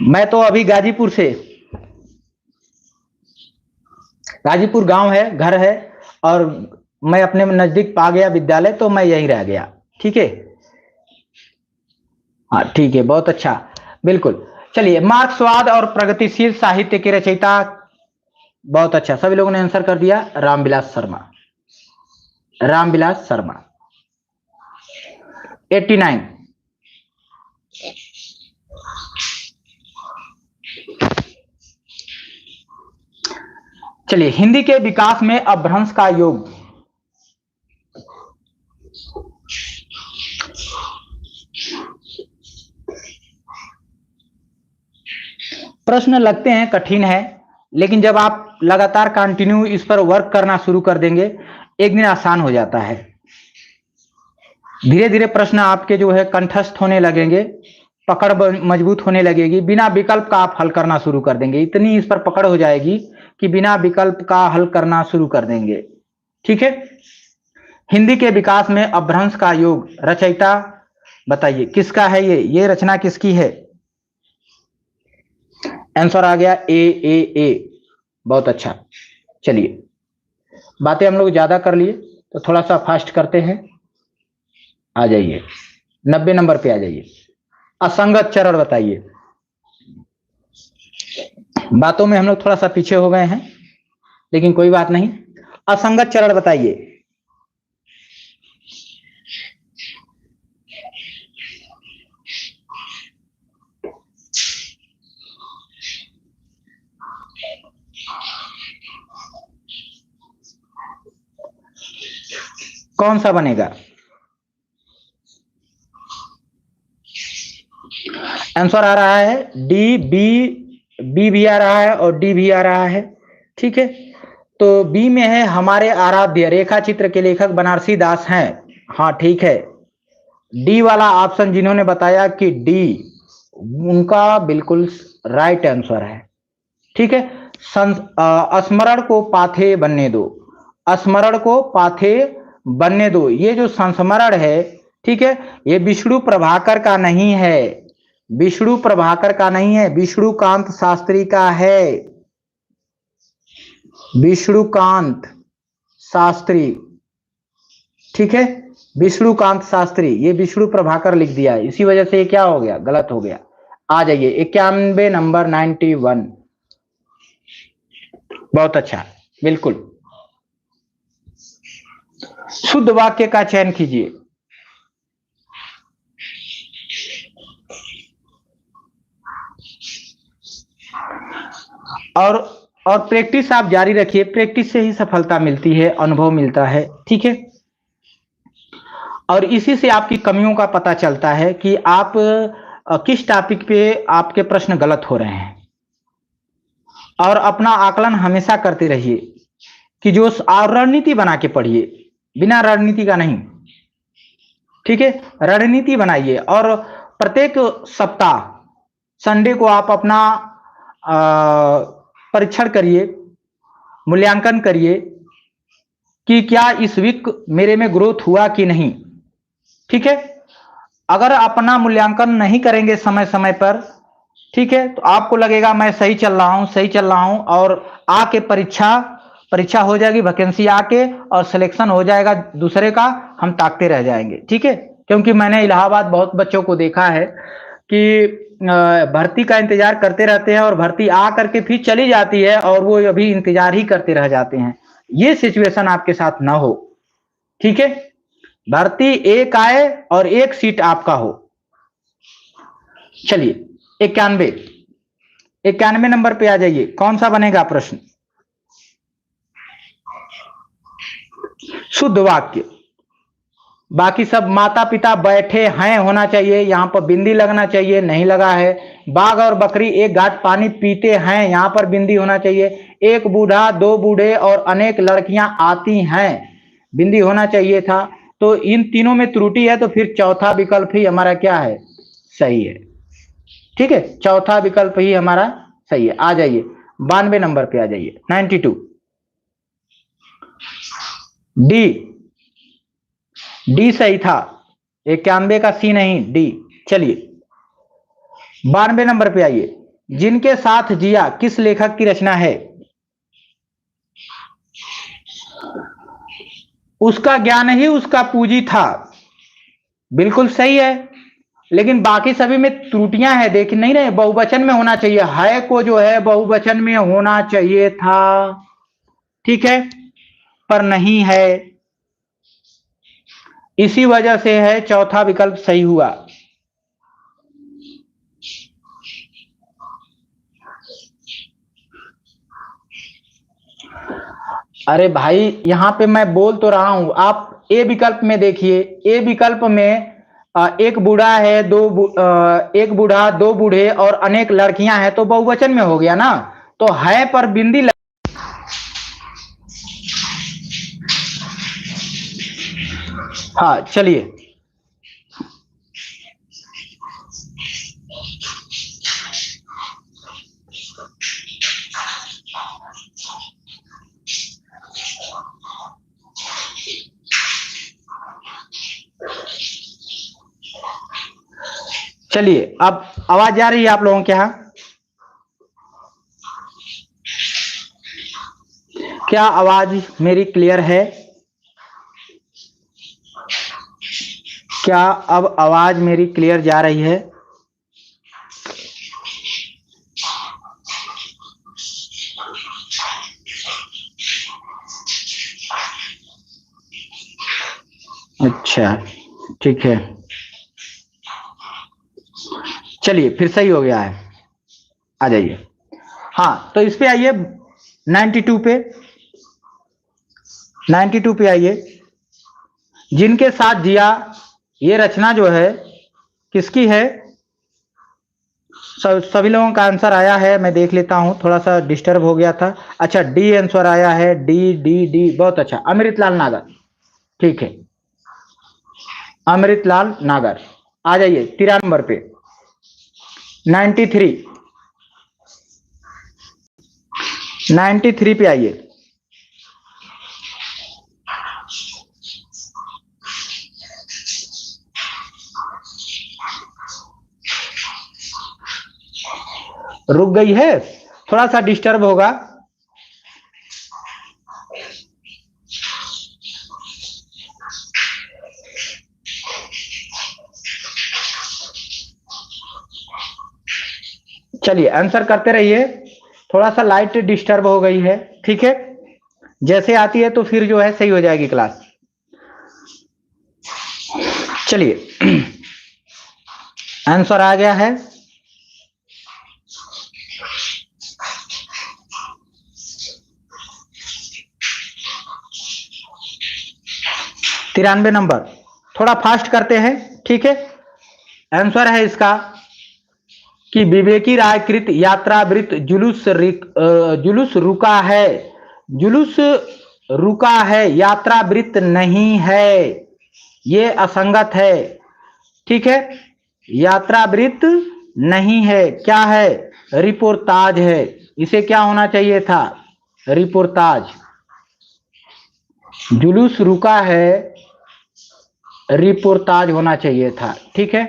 मैं तो अभी गाजीपुर से, गाजीपुर गांव है, घर है, और मैं अपने नजदीक पा गया विद्यालय, तो मैं यहीं रह गया। ठीक है, हाँ ठीक है, बहुत अच्छा, बिल्कुल। चलिए, मार्क्सवाद और प्रगतिशील साहित्य के रचयिता, बहुत अच्छा, सभी लोगों ने आंसर कर दिया, रामविलास शर्मा, रामविलास शर्मा। 89। चलिए, हिंदी के विकास में अपभ्रंश का योग, प्रश्न लगते हैं कठिन है, लेकिन जब आप लगातार कंटिन्यू इस पर वर्क करना शुरू कर देंगे, एक दिन आसान हो जाता है। धीरे धीरे प्रश्न आपके जो है कंठस्थ होने लगेंगे, पकड़ मजबूत होने लगेगी, बिना विकल्प का आप हल करना शुरू कर देंगे। इतनी इस पर पकड़ हो जाएगी कि बिना विकल्प का हल करना शुरू कर देंगे। ठीक है, हिंदी के विकास में अपभ्रंश का योग, रचयिता बताइए किसका है? ये रचना किसकी है? आंसर आ गया ए। बहुत अच्छा। चलिए, बातें हम लोग ज्यादा कर लिए, तो थोड़ा सा फास्ट करते हैं। आ जाइए 90 नंबर पे आ जाइए। असंगत चरण बताइए। बातों में हम लोग थोड़ा सा पीछे हो गए हैं, लेकिन कोई बात नहीं। असंगत चरण बताइए। कौन सा बनेगा? आंसर आ रहा है डी, बी भी आ रहा है और डी भी आ रहा है। ठीक है, तो बी में है हमारे आराध्य रेखा चित्र के लेखक बनारसी दास हैं। हाँ ठीक है, डी वाला ऑप्शन जिन्होंने बताया कि डी, उनका बिल्कुल राइट आंसर है। ठीक है, स्मरण को पाथे बनने दो, स्मरण को पाथे बनने दो, ये जो संस्मरण है, ठीक है, ये विष्णु प्रभाकर का नहीं है, विष्णु प्रभाकर का नहीं है, विष्णुकांत शास्त्री का है, विष्णुकांत शास्त्री। ठीक है, विष्णुकांत शास्त्री, ये विष्णु प्रभाकर लिख दिया है, इसी वजह से ये क्या हो गया, गलत हो गया। आ जाइए 91 नंबर 91। बहुत अच्छा, बिल्कुल। शुद्ध वाक्य का चयन कीजिए। और प्रैक्टिस आप जारी रखिए, प्रैक्टिस से ही सफलता मिलती है, अनुभव मिलता है। ठीक है, और इसी से आपकी कमियों का पता चलता है कि आप किस टॉपिक पे आपके प्रश्न गलत हो रहे हैं। और अपना आकलन हमेशा करते रहिए कि जो और रणनीति बना के पढ़िए, बिना रणनीति का नहीं। ठीक है, रणनीति बनाइए और प्रत्येक सप्ताह संडे को आप अपना परीक्षण करिए, मूल्यांकन करिए कि क्या इस वीक मेरे में ग्रोथ हुआ कि नहीं। ठीक है, अगर अपना मूल्यांकन नहीं करेंगे समय समय पर, ठीक है, तो आपको लगेगा मैं सही चल रहा हूं, सही चल रहा हूं, और आके परीक्षा हो जाएगी, वैकेंसी आके और सिलेक्शन हो जाएगा दूसरे का, हम ताकते रह जाएंगे। ठीक है, क्योंकि मैंने इलाहाबाद बहुत बच्चों को देखा है कि भर्ती का इंतजार करते रहते हैं और भर्ती आ करके फिर चली जाती है और वो अभी इंतजार ही करते रह जाते हैं। ये सिचुएशन आपके साथ ना हो। ठीक है, भर्ती एक आए और एक सीट आपका हो। चलिए 91 नंबर पे आ जाइए। कौन सा बनेगा प्रश्न? शुद्ध वाक्य। बाकी सब माता पिता बैठे हैं होना चाहिए, यहां पर बिंदी लगना चाहिए, नहीं लगा है। बाघ और बकरी एक घाट पानी पीते हैं, यहां पर बिंदी होना चाहिए। एक बूढ़ा, दो बूढ़े और अनेक लड़कियां आती हैं, बिंदी होना चाहिए था। तो इन तीनों में त्रुटि है, तो फिर चौथा विकल्प ही हमारा क्या है? सही है। ठीक है, चौथा विकल्प ही हमारा सही है। आ जाइए 92 नंबर पे आ जाइए। 92 डी, डी सही था। 91 का सी नहीं, डी। चलिए 92 नंबर पे आइए। जिनके साथ जिया किस लेखक की रचना है? उसका ज्ञान ही उसका पूंजी था, बिल्कुल सही है। लेकिन बाकी सभी में त्रुटियां हैं, देखिए नहीं रहे, बहुवचन में होना चाहिए, है को जो है बहुवचन में होना चाहिए था। ठीक है, पर नहीं है, इसी वजह से है चौथा विकल्प सही हुआ। अरे भाई यहां पे मैं बोल तो रहा हूं, आप ए विकल्प में देखिए। ए विकल्प में एक बूढ़ा है, एक बूढ़ा, दो बूढ़े और अनेक लड़कियां हैं, तो बहुवचन में हो गया ना। तो है पर बिंदी हाँ चलिए चलिए, अब आवाज आ रही है आप लोगों के यहाँ? क्या आवाज मेरी क्लियर है? क्या अब आवाज मेरी क्लियर जा रही है? अच्छा ठीक है, चलिए फिर सही हो गया है। आ जाइए, हाँ तो इस पे आइए 92 पे, 92 पे आइए। जिनके साथ जिया, ये रचना जो है किसकी है? सभी लोगों का आंसर आया है, मैं देख लेता हूं, थोड़ा सा डिस्टर्ब हो गया था। अच्छा डी आंसर आया है, डी डी डी, बहुत अच्छा, अमृतलाल नागर। ठीक है, अमृतलाल नागर। आ जाइए 13 नंबर पे, 93, 93 पे आइए। रुक गई है, थोड़ा सा डिस्टर्ब होगा। चलिए आंसर करते रहिए, थोड़ा सा लाइट डिस्टर्ब हो गई है। ठीक है, जैसे आती है तो फिर जो है सही हो जाएगी क्लास। चलिए आंसर आ गया है। तिरानवे नंबर, थोड़ा फास्ट करते हैं। ठीक है, आंसर है इसका कि विवेकी राय कृत यात्रावृत जुलूस रुका है, जुलूस रुका है, यात्रावृत नहीं है, ये असंगत है। ठीक है, यात्रावृत नहीं है, क्या है, रिपोर्ताज है। इसे क्या होना चाहिए था, रिपोर्ताज। जुलूस रुका है, रिपोर्ताज होना चाहिए था। ठीक है,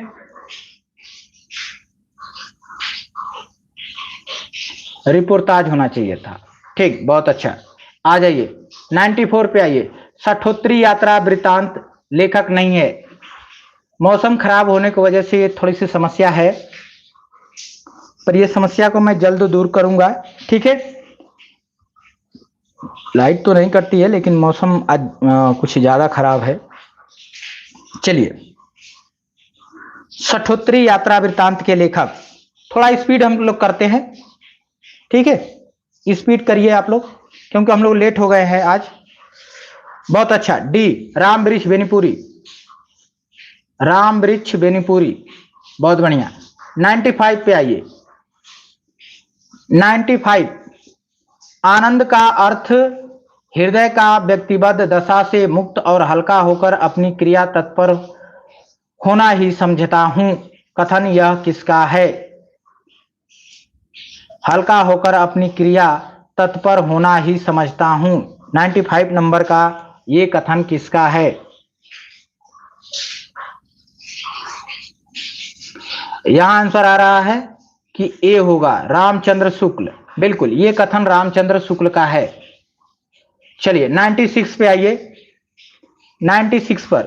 रिपोर्ताज होना चाहिए था। ठीक, बहुत अच्छा। आ जाइए 94 पे आइए। सठोत्री यात्रा वृत्तांत लेखक नहीं है। मौसम खराब होने की वजह से थोड़ी सी समस्या है, पर यह समस्या को मैं जल्द दूर करूंगा। ठीक है, लाइट तो नहीं कटती है, लेकिन मौसम आज कुछ ज्यादा खराब है। चलिए, सठोत्री यात्रा वृत्तांत के लेखक, थोड़ा स्पीड हम लोग करते हैं। ठीक है, स्पीड करिए आप लोग, क्योंकि हम लोग लेट हो गए हैं आज। बहुत अच्छा, डी, राम वृक्ष बेनीपुरी, राम वृक्ष बेनीपुरी, बहुत बढ़िया। 95 पे आइए। 95, आनंद का अर्थ हृदय का व्यक्तिबद्ध दशा से मुक्त और हल्का होकर अपनी क्रिया तत्पर होना ही समझता हूं। कथन यह किसका है, हल्का होकर अपनी क्रिया तत्पर होना ही समझता हूं। 95 नंबर का ये कथन किसका है? यहां आंसर आ रहा है कि ए होगा, रामचंद्र शुक्ल। बिल्कुल, ये कथन रामचंद्र शुक्ल का है। चलिए 96 पे आइए। 96 पर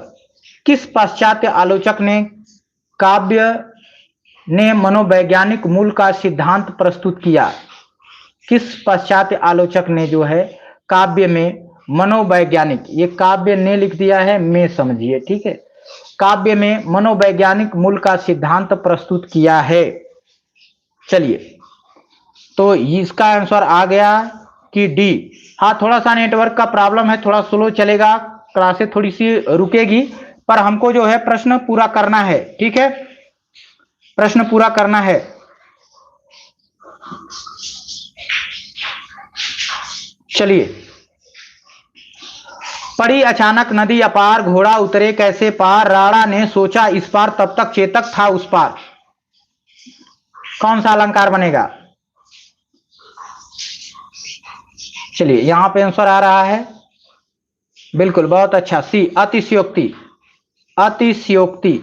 किस पाश्चात्य आलोचक ने काव्य ने मनोवैज्ञानिक मूल का सिद्धांत प्रस्तुत किया? किस पाश्चात्य आलोचक ने जो है काव्य में मनोवैज्ञानिक, ये काव्य ने लिख दिया है, में समझिए। ठीक है, काव्य में मनोवैज्ञानिक मूल का सिद्धांत प्रस्तुत किया है। चलिए, तो इसका आंसर आ गया कि डी। हाँ, थोड़ा सा नेटवर्क का प्रॉब्लम है, थोड़ा स्लो चलेगा, क्लासेस थोड़ी सी रुकेगी, पर हमको जो है प्रश्न पूरा करना है। ठीक है, प्रश्न पूरा करना है। चलिए, पड़ी अचानक नदी अपार, घोड़ा उतरे कैसे पार, राणा ने सोचा इस पार, तब तक चेतक था उस पार। कौन सा अलंकार बनेगा? चलिए, यहां पे आंसर आ रहा है, बिल्कुल, बहुत अच्छा, सी, अतिशयोक्ति। अतिशयोक्ति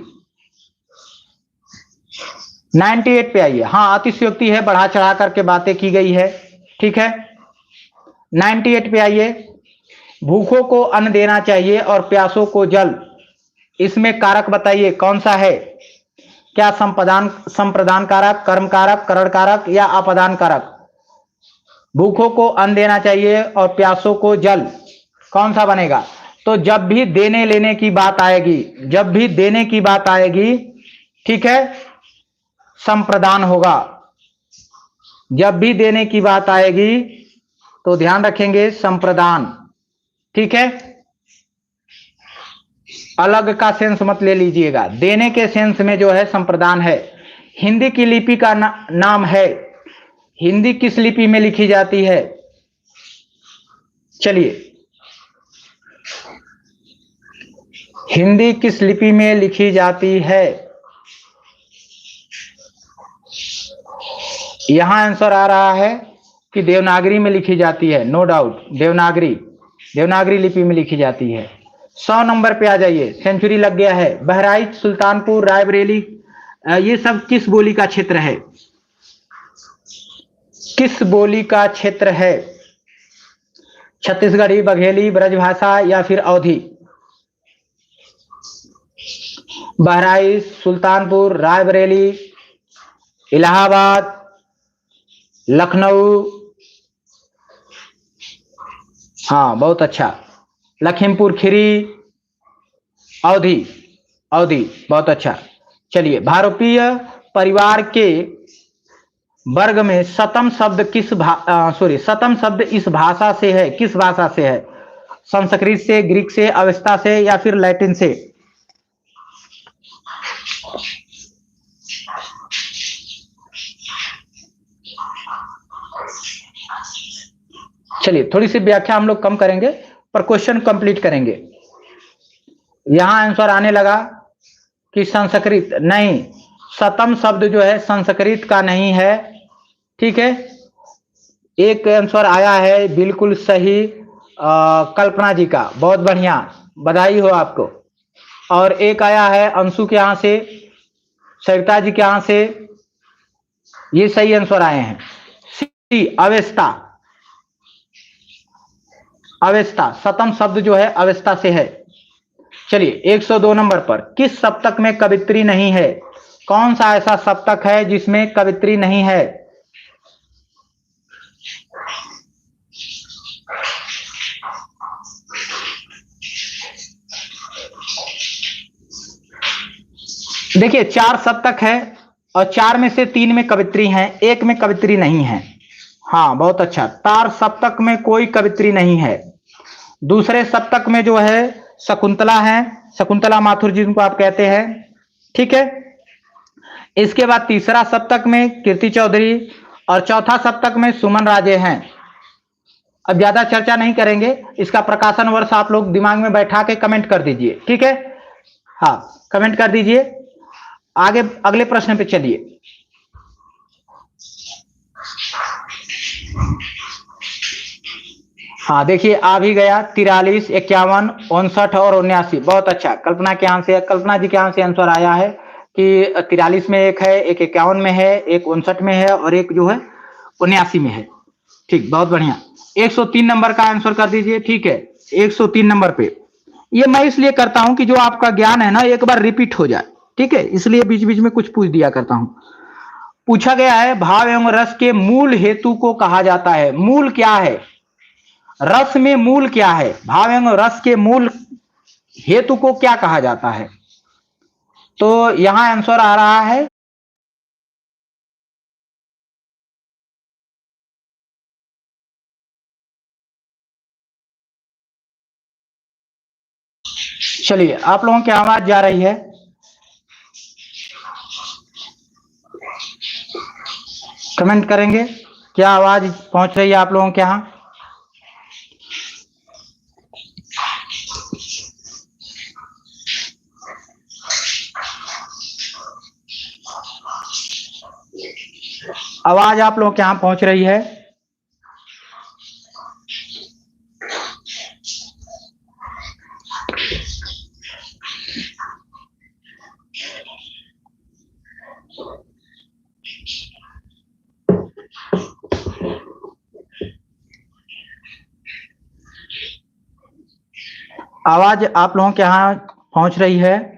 98 पे आइए। हाँ, अतिशयोक्ति है, बढ़ा चढ़ा करके बातें की गई है। ठीक है, 98 पे आइए। भूखों को अन्न देना चाहिए और प्यासों को जल, इसमें कारक बताइए कौन सा है? क्या संप्रदान कारक, कर्म कारक, करण कारक या अपदान कारक? भूखों को अन्न देना चाहिए और प्यासों को जल, कौन सा बनेगा? तो जब भी देने लेने की बात आएगी, जब भी देने की बात आएगी, ठीक है, संप्रदान होगा। जब भी देने की बात आएगी तो ध्यान रखेंगे, संप्रदान। ठीक है, अलग का सेंस मत ले लीजिएगा, देने के सेंस में जो है संप्रदान है। हिंदी की लिपि का नाम है, हिंदी किस लिपि में लिखी जाती है? चलिए, हिंदी किस लिपि में लिखी जाती है? यहां आंसर आ रहा है कि देवनागरी में लिखी जाती है, नो डाउट, देवनागरी, देवनागरी लिपि में लिखी जाती है। 100 नंबर पे आ जाइए, सेंचुरी लग गया है। बहराइच, सुल्तानपुर, रायबरेली, ये सब किस बोली का क्षेत्र है? किस बोली का क्षेत्र है? छत्तीसगढ़ी, बघेली, ब्रजभाषा या फिर अवधी? बहराइच, सुल्तानपुर, रायबरेली, इलाहाबाद, लखनऊ, हाँ बहुत अच्छा, लखीमपुर खीरी, अवधी, अवधी, बहुत अच्छा। चलिए, भारतीय परिवार के वर्ग में सतम शब्द सतम शब्द इस भाषा से है, किस भाषा से है? संस्कृत से, ग्रीक से, अवेस्ता से या फिर लैटिन से? चलिए थोड़ी सी व्याख्या हम लोग कम करेंगे पर क्वेश्चन कंप्लीट करेंगे। यहां आंसर आने लगा कि संस्कृत नहीं, सतम शब्द जो है संस्कृत का नहीं है। ठीक है, एक आंसर आया है बिल्कुल सही कल्पना जी का, बहुत बढ़िया, बधाई हो आपको। और एक आया है अंशु के यहां से, सरिता जी के यहां से, ये सही आंसर आए हैं। सी अवस्था, अवस्था सतम शब्द जो है अवस्था से है। चलिए 102 नंबर पर, किस सप्तक में कवित्री नहीं है? कौन सा ऐसा सप्तक है जिसमें कवित्री नहीं है? देखिए 4 सप्तक है और 4 में से 3 में कवित्री हैं, एक में कवित्री नहीं है। हाँ बहुत अच्छा, तार सप्तक में कोई कवित्री नहीं है। दूसरे सप्तक में जो है शकुंतला है, शकुंतला माथुर जिनको आप कहते हैं। ठीक है, इसके बाद तीसरा सप्तक में कीर्ति चौधरी और चौथा सप्तक में सुमन राजे हैं। अब ज्यादा चर्चा नहीं करेंगे, इसका प्रकाशन वर्ष आप लोग दिमाग में बैठा के कमेंट कर दीजिए। ठीक है, हाँ कमेंट कर दीजिए। आगे अगले प्रश्न पे चलिए। हाँ देखिए आ भी गया, 43, 51, 59 और 79। बहुत अच्छा, कल्पना के यहाँ से, कल्पना जी के यहाँ से आंसर आया है कि 43 में एक है, एक 51 में है, एक 59 में है और एक जो है 79 में है। ठीक, बहुत बढ़िया। 103 नंबर का आंसर कर दीजिए। ठीक है, 103 नंबर पे, ये मैं इसलिए करता हूं कि जो आपका ज्ञान है ना एक बार रिपीट हो जाए। ठीक है, इसलिए बीच बीच में कुछ पूछ दिया करता हूं। पूछा गया है भाव एवं रस के मूल हेतु को कहा जाता है। मूल क्या है? रस में मूल क्या है? भाव एवं रस के मूल हेतु को क्या कहा जाता है? तो यहां आंसर आ रहा है चलिए आप लोगों की आवाज जा रही है, कमेंट करेंगे क्या आवाज पहुंच रही है आप लोगों के यहां? आवाज आप लोगों के यहां पहुंच रही है? आवाज आप लोगों के यहां पहुंच रही है?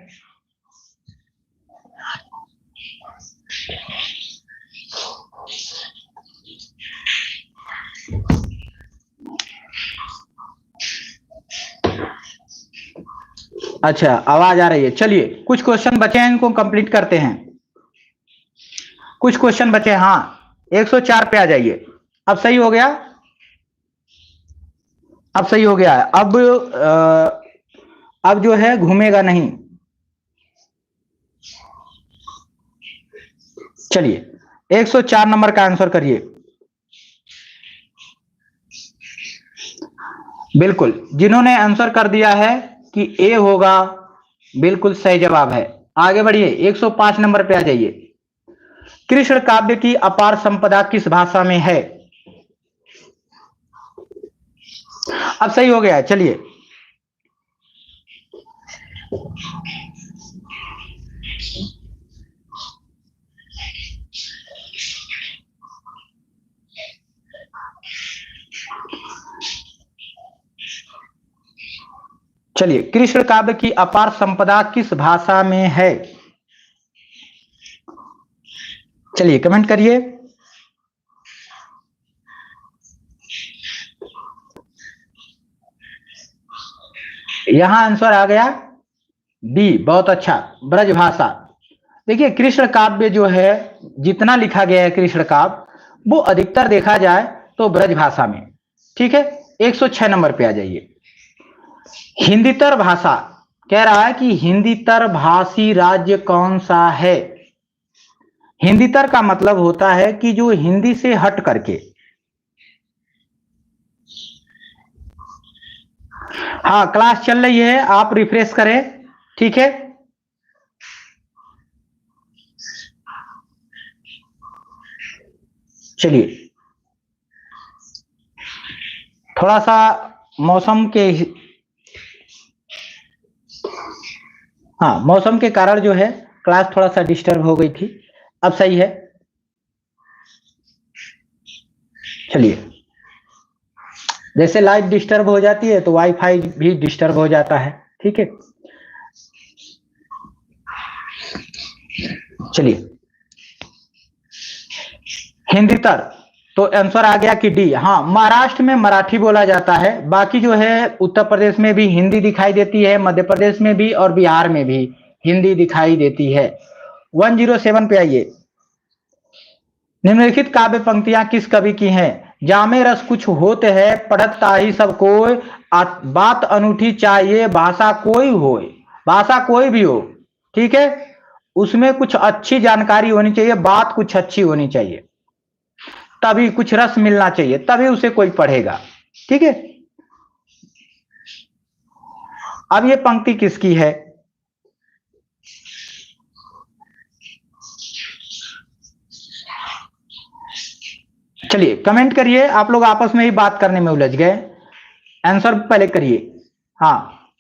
अच्छा आवाज आ रही है। चलिए कुछ क्वेश्चन बचे हैं, इनको कंप्लीट करते हैं। कुछ क्वेश्चन बचे, हाँ 104 पे आ जाइए। अब सही हो गया, अब सही हो गया है। अब जो है घूमेगा नहीं। चलिए 104 नंबर का आंसर करिए। बिल्कुल, जिन्होंने आंसर कर दिया है कि ए होगा, बिल्कुल सही जवाब है। आगे बढ़िए, 105 नंबर पे आ जाइए। कृष्ण काव्य की अपार संपदा किस भाषा में है? अब सही हो गया है। चलिए चलिए, कृष्ण काव्य की अपार संपदा किस भाषा में है? चलिए कमेंट करिए। यहां आंसर आ गया बी, बहुत अच्छा, ब्रज भाषा। देखिए कृष्ण काव्य जो है, जितना लिखा गया है कृष्ण काव्य, वो अधिकतर देखा जाए तो ब्रज भाषा में। ठीक है, 106 नंबर पे आ जाइए। हिंदीतर भाषा, कह रहा है कि हिंदीतर भाषी राज्य कौन सा है? हिंदीतर का मतलब होता है कि जो हिंदी से हट करके, हाँ, क्लास चल रही है, आप रिफ्रेश करें, ठीक है। चलिए, थोड़ा सा मौसम के, हाँ, मौसम के कारण जो है क्लास थोड़ा सा डिस्टर्ब हो गई थी, अब सही है। चलिए, जैसे लाइट डिस्टर्ब हो जाती है तो वाईफाई भी डिस्टर्ब हो जाता है, ठीक है। चलिए, हिंदीतर, तो आंसर आ गया कि डी। हाँ, महाराष्ट्र में मराठी बोला जाता है, बाकी जो है उत्तर प्रदेश में भी हिंदी दिखाई देती है, मध्य प्रदेश में भी और बिहार में भी हिंदी दिखाई देती है। 107 पे आइए। निम्नलिखित काव्य पंक्तियां किस कवि की हैं? जामे रस कुछ होते है, पढ़त ताही सब कोई, बात अनूठी चाहिए, भाषा कोई हो, भाषा कोई भी हो, ठीक है, उसमें कुछ अच्छी जानकारी होनी चाहिए, बात कुछ अच्छी होनी चाहिए, तभी कुछ रस मिलना चाहिए, तभी उसे कोई पढ़ेगा, ठीक है। अब ये पंक्ति किसकी है? चलिए कमेंट करिए, आप लोग आपस में ही बात करने में उलझ गए, आंसर पहले करिए। हाँ,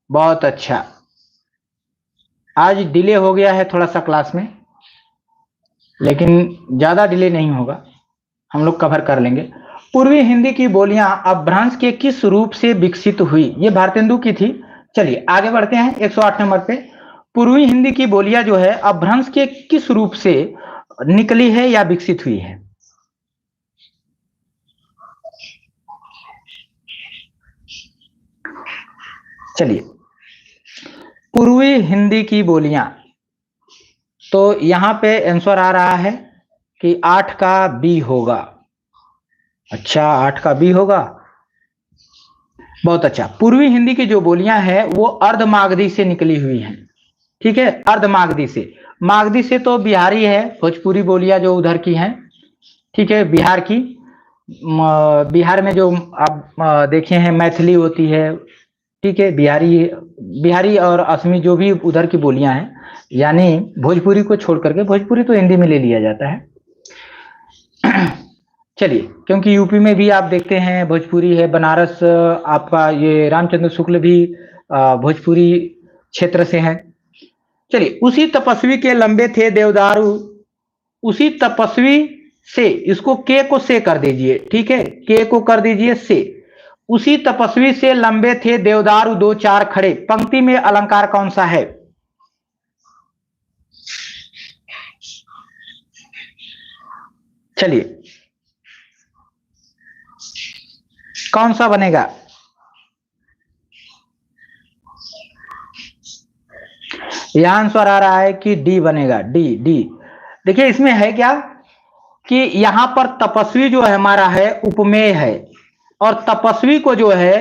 बहुत अच्छा। आज डिले हो गया है थोड़ा सा क्लास में, लेकिन ज्यादा डिले नहीं होगा, हम लोग कवर कर लेंगे। पूर्वी हिंदी की बोलियां अपभ्रंश के किस रूप से विकसित हुई? ये भारतेंदु की थी। चलिए आगे बढ़ते हैं 108 नंबर पे। पूर्वी हिंदी की बोलियां जो है अपभ्रंश के किस रूप से निकली है या विकसित हुई है? चलिए, पूर्वी हिंदी की बोलियां, तो यहां पे आंसर आ रहा है कि 8 का बी होगा। अच्छा, 8 का बी होगा, बहुत अच्छा। पूर्वी हिंदी की जो बोलियां हैं वो अर्धमागधी से निकली हुई हैं, ठीक है, अर्धमागधी से। मागधी से तो बिहारी है, भोजपुरी बोलियां जो उधर की हैं, ठीक है, बिहार की। बिहार में जो आप देखे हैं मैथिली होती है, ठीक है, बिहारी, बिहारी और असमी जो भी उधर की बोलियां हैं, यानी भोजपुरी को छोड़ करके, भोजपुरी तो हिंदी में ले लिया जाता है। चलिए, क्योंकि यूपी में भी आप देखते हैं भोजपुरी है, बनारस आपका ये रामचंद्र शुक्ल भी भोजपुरी क्षेत्र से हैं। चलिए, उसी तपस्वी के लंबे थे देवदारू, उसी तपस्वी से, इसको के को से कर दीजिए, ठीक है, के को कर दीजिए से। उसी तपस्वी से लंबे थे देवदारू दो चार खड़े, पंक्ति में अलंकार कौन सा है? चलिए, कौन सा बनेगा? यहां आंसर आ रहा है कि डी बनेगा, डी डी। देखिए इसमें है क्या कि यहां पर तपस्वी जो है हमारा है उपमेय है, और तपस्वी को जो है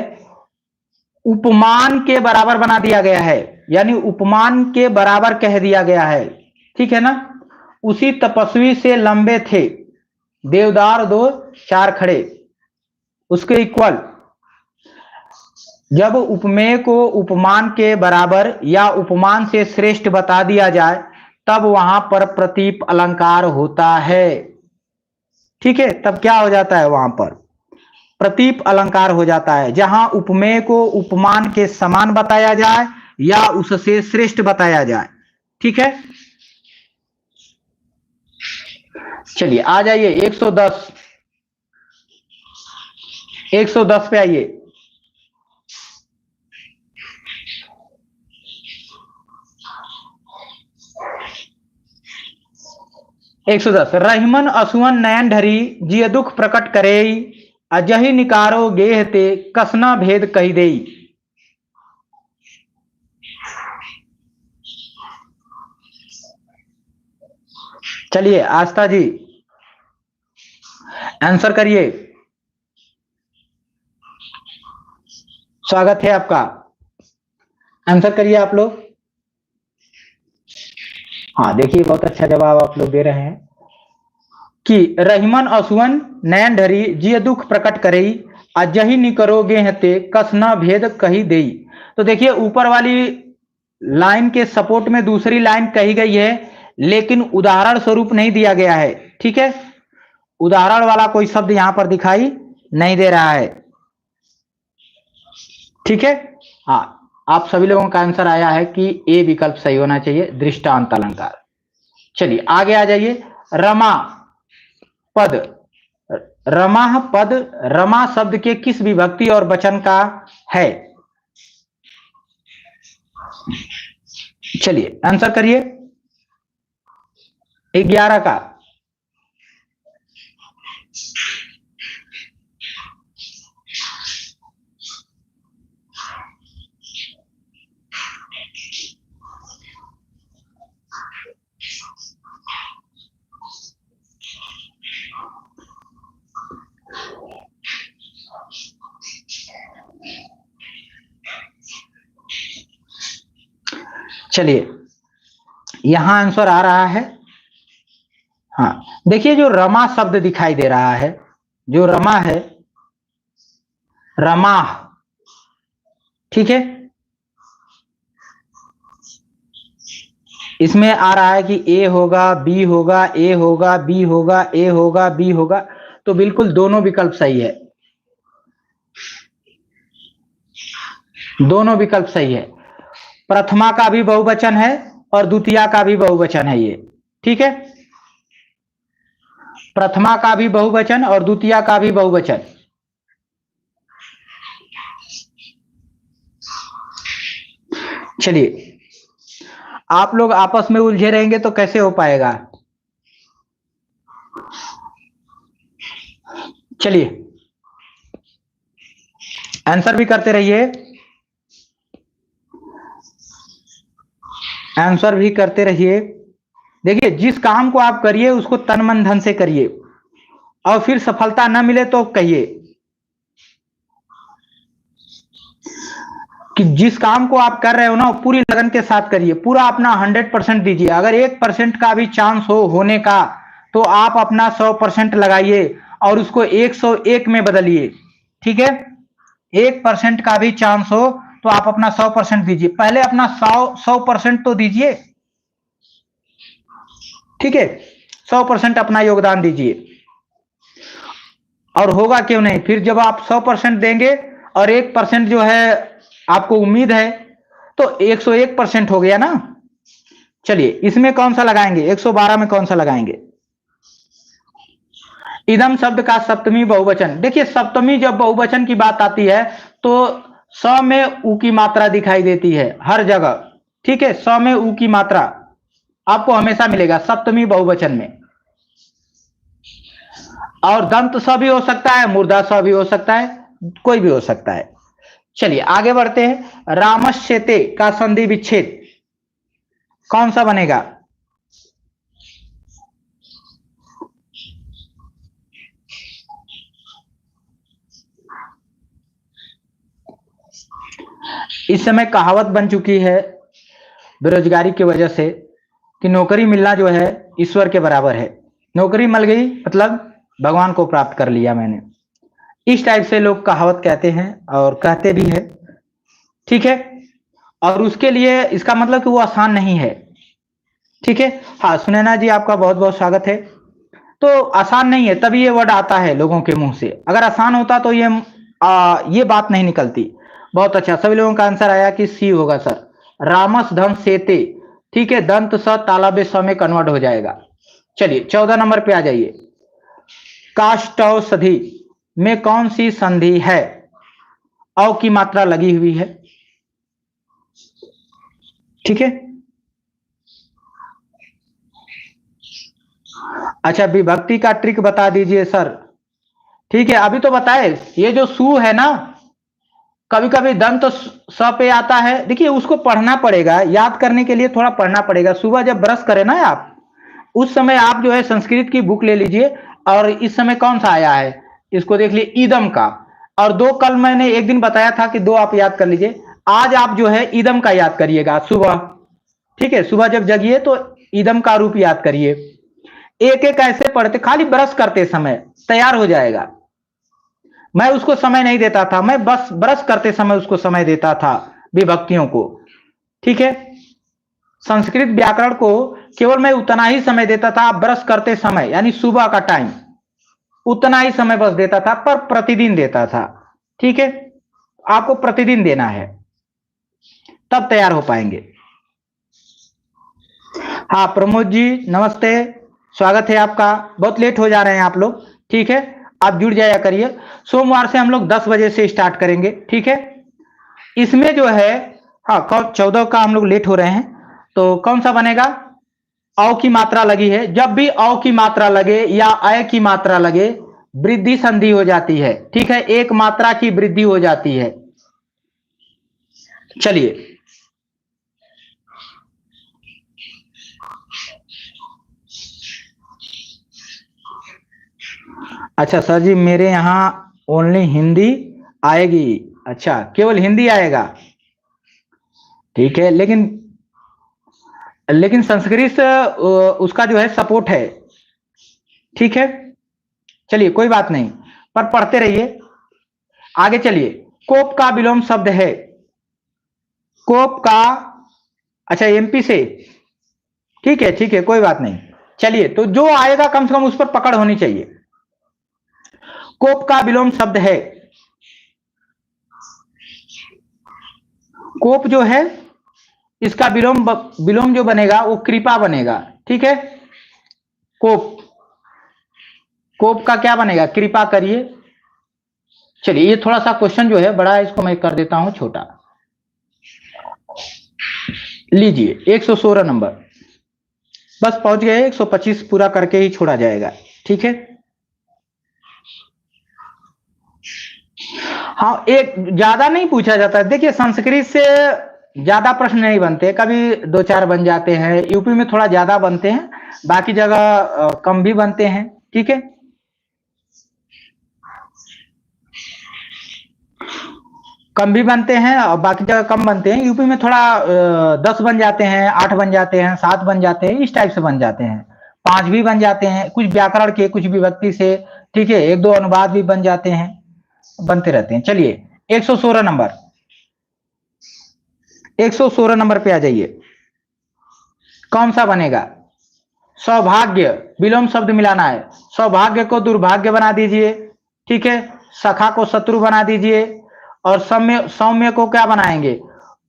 उपमान के बराबर बना दिया गया है, यानी उपमान के बराबर कह दिया गया है, ठीक है ना। उसी तपस्वी से लंबे थे देवदार दो चार खड़े, उसके इक्वल। जब उपमेय को उपमान के बराबर या उपमान से श्रेष्ठ बता दिया जाए तब वहां पर प्रतीप अलंकार होता है, ठीक है, तब क्या हो जाता है वहां पर? प्रतीप अलंकार हो जाता है, जहां उपमेय को उपमान के समान बताया जाए या उससे श्रेष्ठ बताया जाए, ठीक है। चलिए आ जाइए 110, 110 पे आइए। एक सौ दस। रहीमन असुअन नयन ढरी जिय दुख प्रकट करे, अजहि निकारो गेह ते कसना भेद कही देई। चलिए आस्था जी आंसर करिए, स्वागत है आपका, आंसर करिए आप लोग। हाँ देखिए, बहुत अच्छा जवाब आप लोग दे रहे हैं कि रहीमन असुअन नयन ढरी जिय दुख प्रकट करई, अजही निकरोगे हते कस न भेद कही देई। तो देखिए ऊपर वाली लाइन के सपोर्ट में दूसरी लाइन कही गई है, लेकिन उदाहरण स्वरूप नहीं दिया गया है। ठीक है, उदाहरण वाला कोई शब्द यहां पर दिखाई नहीं दे रहा है। ठीक है, हाँ, आप सभी लोगों का आंसर आया है कि ए विकल्प सही होना चाहिए, दृष्टांत अलंकार। चलिए आगे आ जाइए। रमा पद, रमा पद रमा शब्द के किस विभक्ति और वचन का है? चलिए आंसर करिए 11 का। चलिए यहां आंसर आ रहा है। हाँ, देखिए जो रमा शब्द दिखाई दे रहा है, जो रमा है, रमा, ठीक है, इसमें आ रहा है कि ए होगा, बी होगा, ए होगा, बी होगा, ए होगा, बी होगा। तो बिल्कुल दोनों विकल्प सही है, दोनों विकल्प सही है। प्रथमा का भी बहुवचन है और द्वितीया का भी बहुवचन है ये। ठीक है, प्रथमा का भी बहुवचन और द्वितीया का भी बहुवचन। चलिए आप लोग आपस में उलझे रहेंगे तो कैसे हो पाएगा। चलिए आंसर भी करते रहिए, आंसर भी करते रहिए। देखिए जिस काम को आप करिए उसको तन मन धन से करिए, और फिर सफलता न मिले तो कहिए कि जिस काम को आप कर रहे हो ना पूरी लगन के साथ करिए, पूरा अपना 100% दीजिए। अगर 1% का भी चांस हो होने का तो आप अपना 100% लगाइए और उसको 101 में बदलिए। ठीक है, 1% का भी चांस हो तो आप अपना 100% दीजिए, पहले अपना 100% तो दीजिए। ठीक है, 100% अपना योगदान दीजिए, और होगा क्यों नहीं। फिर जब आप 100% देंगे और 1% जो है आपको उम्मीद है तो 101% हो गया ना। चलिए इसमें कौन सा लगाएंगे, 112 में कौन सा लगाएंगे। इदम शब्द का सप्तमी बहुवचन। देखिए सप्तमी जब बहुवचन की बात आती है तो स में उ की मात्रा दिखाई देती है हर जगह। ठीक है, स में उ की मात्रा आपको हमेशा मिलेगा सप्तमी बहुवचन में, और दंत स भी हो सकता है, मूर्धा स भी हो सकता है, कोई भी हो सकता है। चलिए आगे बढ़ते हैं। रामश्चेते का संधि विच्छेद कौन सा बनेगा। इस समय कहावत बन चुकी है बेरोजगारी की वजह से कि नौकरी मिलना जो है ईश्वर के बराबर है। नौकरी मिल गई मतलब भगवान को प्राप्त कर लिया मैंने, इस टाइप से लोग कहावत कहते हैं और कहते भी है। ठीक है, और उसके लिए इसका मतलब कि वो आसान नहीं है। ठीक है, हाँ सुनैना जी आपका बहुत बहुत स्वागत है। तो आसान नहीं है तभी ये वर्ड आता है लोगों के मुंह से, अगर आसान होता तो ये बात नहीं निकलती। बहुत अच्छा, सभी लोगों का आंसर आया कि सी होगा सर, रामस धन सेते। ठीक है, दंत स तालाबे स में कन्वर्ट हो जाएगा। चलिए 14 नंबर पे आ जाइए। काष्ठौषधि में कौन सी संधि है, औ की मात्रा लगी हुई है। ठीक है, अच्छा विभक्ति का ट्रिक बता दीजिए सर। ठीक है, अभी तो बताए, ये जो सु है ना कभी कभी दंत स पे आता है। देखिए उसको पढ़ना पड़ेगा, याद करने के लिए थोड़ा पढ़ना पड़ेगा। सुबह जब ब्रश करें ना आप, उस समय आप जो है संस्कृत की बुक ले लीजिए, और इस समय कौन सा आया है इसको देख लीजिए, ईदम का। और दो कल मैंने एक दिन बताया था कि दो आप याद कर लीजिए, आज आप जो है ईदम का याद करिएगा सुबह। ठीक है, सुबह जब जगिए तो ईदम का रूप याद करिए। एक एक ऐसे पढ़ते खाली ब्रश करते समय तैयार हो जाएगा। मैं उसको समय नहीं देता था, मैं बस ब्रश करते समय उसको समय देता था विभक्तियों को। ठीक है, संस्कृत व्याकरण को केवल मैं उतना ही समय देता था ब्रश करते समय, यानी सुबह का टाइम, उतना ही समय बस देता था, पर प्रतिदिन देता था। ठीक है, आपको प्रतिदिन देना है, तब तैयार हो पाएंगे। हाँ प्रमोद जी नमस्ते, स्वागत है आपका। बहुत लेट हो जा रहे हैं आप लोग, ठीक है, आप जुड़ जाया करिए। सोमवार से हम लोग 10 बजे से स्टार्ट करेंगे, ठीक है। इसमें जो है, हाँ 14 का हम लोग लेट हो रहे हैं, तो कौन सा बनेगा? औ की मात्रा लगी है, जब भी औ की मात्रा लगे या अय की मात्रा लगे, वृद्धि संधि हो जाती है। ठीक है, एक मात्रा की वृद्धि हो जाती है। चलिए, अच्छा सर जी, मेरे यहाँ ओनली हिंदी आएगी। अच्छा, केवल हिंदी आएगा, ठीक है, लेकिन संस्कृत से उसका जो है सपोर्ट है, ठीक है। चलिए कोई बात नहीं, पर पढ़ते रहिए। आगे चलिए, कोप का विलोम शब्द है, कोप का, अच्छा एमपी से, ठीक है ठीक है, कोई बात नहीं। चलिए, तो जो आएगा कम से कम उस पर पकड़ होनी चाहिए। कोप का विलोम शब्द है, कोप जो है इसका विलोम जो बनेगा वो कृपा बनेगा, ठीक है। कोप, कोप का क्या बनेगा? कृपा करिए। चलिए, ये थोड़ा सा क्वेश्चन जो है बड़ा है, इसको मैं कर देता हूं छोटा। लीजिए 116 नंबर, बस पहुंच गए, 125 पूरा करके ही छोड़ा जाएगा, ठीक है। हाँ, एक ज्यादा नहीं पूछा जाता है। देखिए, संस्कृत से ज्यादा प्रश्न नहीं बनते, कभी 2-4 बन जाते हैं, यूपी में थोड़ा ज्यादा बनते हैं, बाकी जगह कम भी बनते हैं, ठीक है। कम भी बनते हैं और बाकी जगह कम बनते हैं। यूपी में थोड़ा 10 बन जाते हैं, 8 बन जाते हैं, 7 बन जाते हैं, इस टाइप से बन जाते हैं। 5 भी बन जाते हैं, कुछ व्याकरण के, कुछ विभक्ति से, ठीक है, 1-2 अनुवाद भी बन जाते हैं, बनते रहते हैं। चलिए 116 नंबर, 116 नंबर पे आ जाइए। कौन सा बनेगा? सौभाग्य, विलोम शब्द मिलाना है। सौभाग्य को दुर्भाग्य बना दीजिए, ठीक है। सखा को शत्रु बना दीजिए, और सौम्य, सौम्य को क्या बनाएंगे?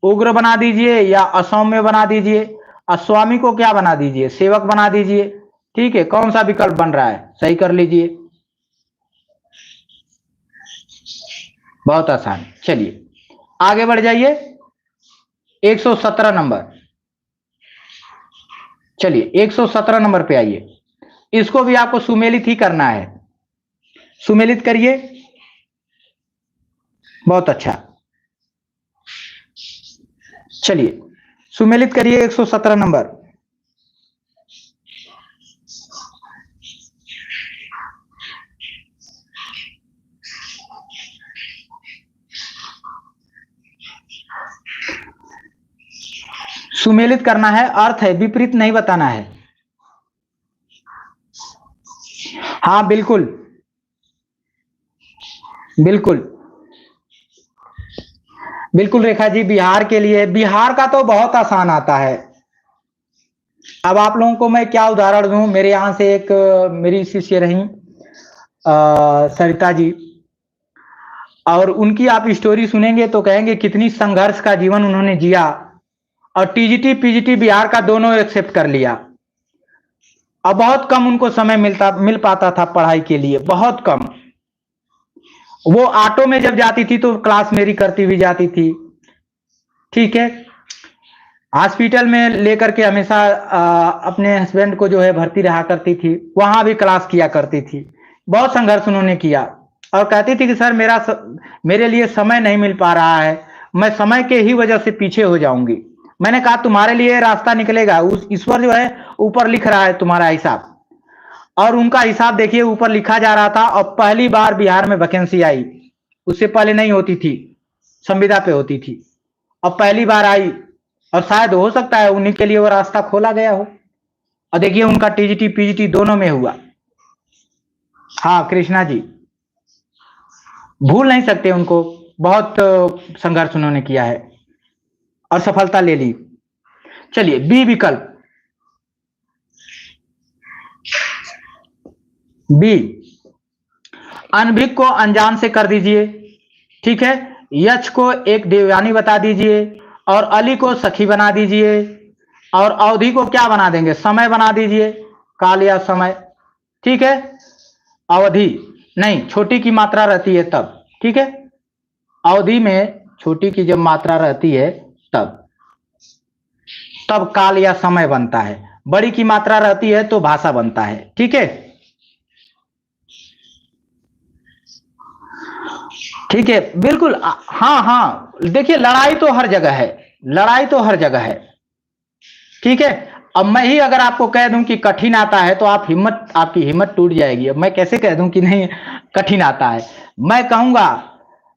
उग्र बना दीजिए या असौम्य बना दीजिए। अस्वामी को क्या बना दीजिए? सेवक बना दीजिए, ठीक है। कौन सा विकल्प बन रहा है? सही कर लीजिए, बहुत आसान। चलिए आगे बढ़ जाइए, 117 नंबर। चलिए 117 नंबर पे आइए, इसको भी आपको सुमेलित ही करना है। सुमेलित करिए, बहुत अच्छा। चलिए सुमेलित करिए 117 नंबर। सुमेलित करना है, अर्थ है, विपरीत नहीं बताना है। हाँ बिल्कुल बिल्कुल बिल्कुल रेखा जी, बिहार के लिए, बिहार का तो बहुत आसान आता है। अब आप लोगों को मैं क्या उदाहरण दूं, मेरे यहाँ से एक मेरी शिष्य रही सरिता जी, और उनकी आप स्टोरी सुनेंगे तो कहेंगे कितनी संघर्ष का जीवन उन्होंने जिया, और टीजीटी पीजीटी बिहार का दोनों एक्सेप्ट कर लिया। अब बहुत कम उनको समय मिल पाता था पढ़ाई के लिए, बहुत कम। वो ऑटो में जब जाती थी तो क्लास मेरी करती हुई जाती थी, ठीक है। हॉस्पिटल में लेकर के हमेशा अपने हस्बैंड को जो है भर्ती रहा करती थी, वहां भी क्लास किया करती थी। बहुत संघर्ष उन्होंने किया, और कहती थी कि सर मेरे लिए समय नहीं मिल पा रहा है, मैं समय के ही वजह से पीछे हो जाऊंगी। मैंने कहा तुम्हारे लिए रास्ता निकलेगा, उस ईश्वर जो है ऊपर लिख रहा है तुम्हारा हिसाब। और उनका हिसाब देखिए, ऊपर लिखा जा रहा था, और पहली बार बिहार में वैकेंसी आई, उससे पहले नहीं होती थी, संविदा पे होती थी, और पहली बार आई, और शायद हो सकता है उन्हीं के लिए वो रास्ता खोला गया हो। और देखिए उनका टीजीटी पीजीटी दोनों में हुआ। हाँ कृष्णा जी, भूल नहीं सकते उनको, बहुत संघर्ष उन्होंने किया है और सफलता ले ली। चलिए बी विकल्प, बी, अनभिक को अनजान से कर दीजिए, ठीक है, यश को एक देवयानी बता दीजिए और अली को सखी बना दीजिए और अवधि को क्या बना देंगे, समय बना दीजिए, काल या समय, ठीक है। अवधि नहीं, छोटी की मात्रा रहती है तब, ठीक है, अवधि में छोटी की जब मात्रा रहती है तब तब काल या समय बनता है, बड़ी की मात्रा रहती है तो भाषा बनता है, ठीक है। ठीक है, बिल्कुल, हाँ हाँ, देखिए लड़ाई तो हर जगह है, लड़ाई तो हर जगह है, ठीक है। अब मैं ही अगर आपको कह दूं कि कठिन आता है तो आपकी हिम्मत टूट जाएगी। अब मैं कैसे कह दूं कि नहीं कठिन आता है, मैं कहूंगा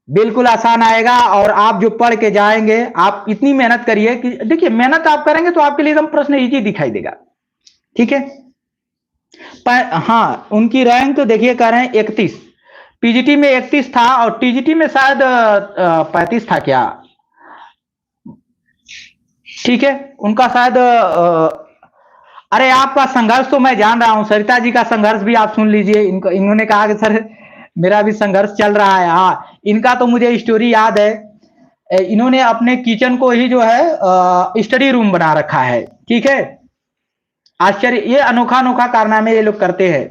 बिल्कुल आसान आएगा और आप जो पढ़ के जाएंगे, आप इतनी मेहनत करिए कि देखिए मेहनत आप करेंगे तो आपके लिए एकदम प्रश्न इजी दिखाई देगा, ठीक है। पर हाँ, उनकी रैंक तो देखिए कह रहे हैं 31, पीजीटी में 31 था और टीजीटी में शायद 35 था क्या, ठीक है, उनका शायद अरे आपका संघर्ष तो मैं जान रहा हूं, सरिता जी का संघर्ष भी आप सुन लीजिए। इन्होंने कहा कि सर मेरा भी संघर्ष चल रहा है। हाँ, इनका तो मुझे स्टोरी याद है, इन्होंने अपने किचन को ही जो है स्टडी रूम बना रखा है, ठीक है। आश्चर्य, ये अनोखा अनोखा कारनामे ये लोग करते हैं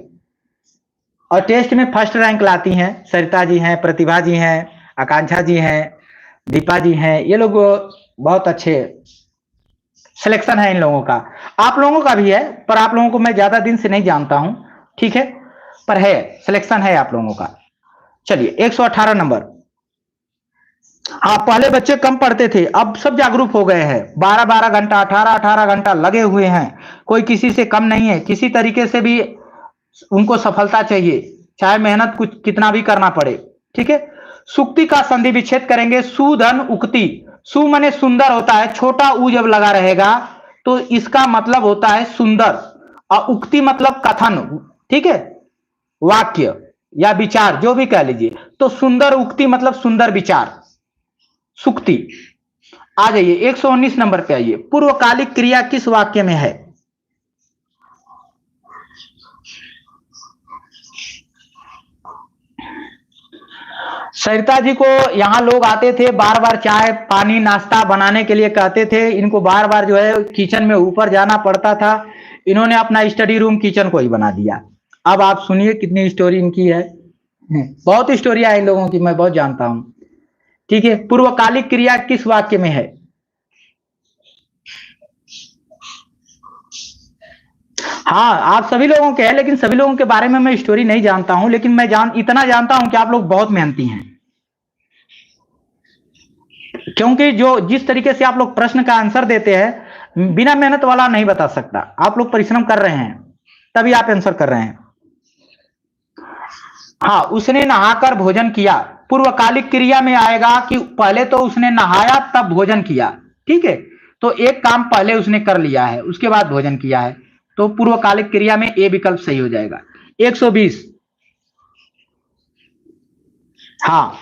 और टेस्ट में फर्स्ट रैंक लाती हैं। सरिता जी हैं, प्रतिभा जी हैं, आकांक्षा जी हैं, दीपा जी हैं, ये लोग बहुत अच्छे सिलेक्शन है इन लोगों का। आप लोगों का भी है पर आप लोगों को मैं ज्यादा दिन से नहीं जानता हूं, ठीक है, पर है, सिलेक्शन है आप लोगों का। चलिए 118 नंबर। हाँ, पहले बच्चे कम पढ़ते थे, अब सब जागरूक हो गए हैं, 12-12 घंटा, 18-18 घंटा लगे हुए हैं, कोई किसी से कम नहीं है, किसी तरीके से भी उनको सफलता चाहिए, चाहे मेहनत कुछ कितना भी करना पड़े, ठीक है। सुक्ति का संधि विच्छेद करेंगे, सुधन उक्ति, सु माने सुंदर होता है, छोटा उ जब लगा रहेगा तो इसका मतलब होता है सुंदर, और उक्ति मतलब कथन, ठीक है, वाक्य या विचार जो भी कह लीजिए, तो सुंदर उक्ति मतलब सुंदर विचार, सुक्ति। आ जाइए 119 नंबर पे आइए, पूर्वकालिक क्रिया किस वाक्य में है। सरिता जी को यहाँ लोग आते थे, बार बार चाय पानी नाश्ता बनाने के लिए कहते थे, इनको बार बार जो है किचन में ऊपर जाना पड़ता था, इन्होंने अपना स्टडी रूम किचन को ही बना दिया। अब आप सुनिए कितनी स्टोरी इनकी है, बहुत स्टोरियां इन लोगों की, मैं बहुत जानता हूं, ठीक है। पूर्वकालिक क्रिया किस वाक्य में है। हाँ, आप सभी लोगों के हैं, लेकिन सभी लोगों के बारे में मैं स्टोरी नहीं जानता हूं, लेकिन मैं इतना जानता हूं कि आप लोग बहुत मेहनती हैं, क्योंकि जो जिस तरीके से आप लोग प्रश्न का आंसर देते हैं, बिना मेहनत वाला नहीं बता सकता। आप लोग परिश्रम कर रहे हैं तभी आप आंसर कर रहे हैं। हाँ, उसने नहाकर भोजन किया, पूर्वकालिक क्रिया में आएगा कि पहले तो उसने नहाया तब भोजन किया, ठीक है, तो एक काम पहले उसने कर लिया है उसके बाद भोजन किया है, तो पूर्वकालिक क्रिया में ए विकल्प सही हो जाएगा। 120, हाँ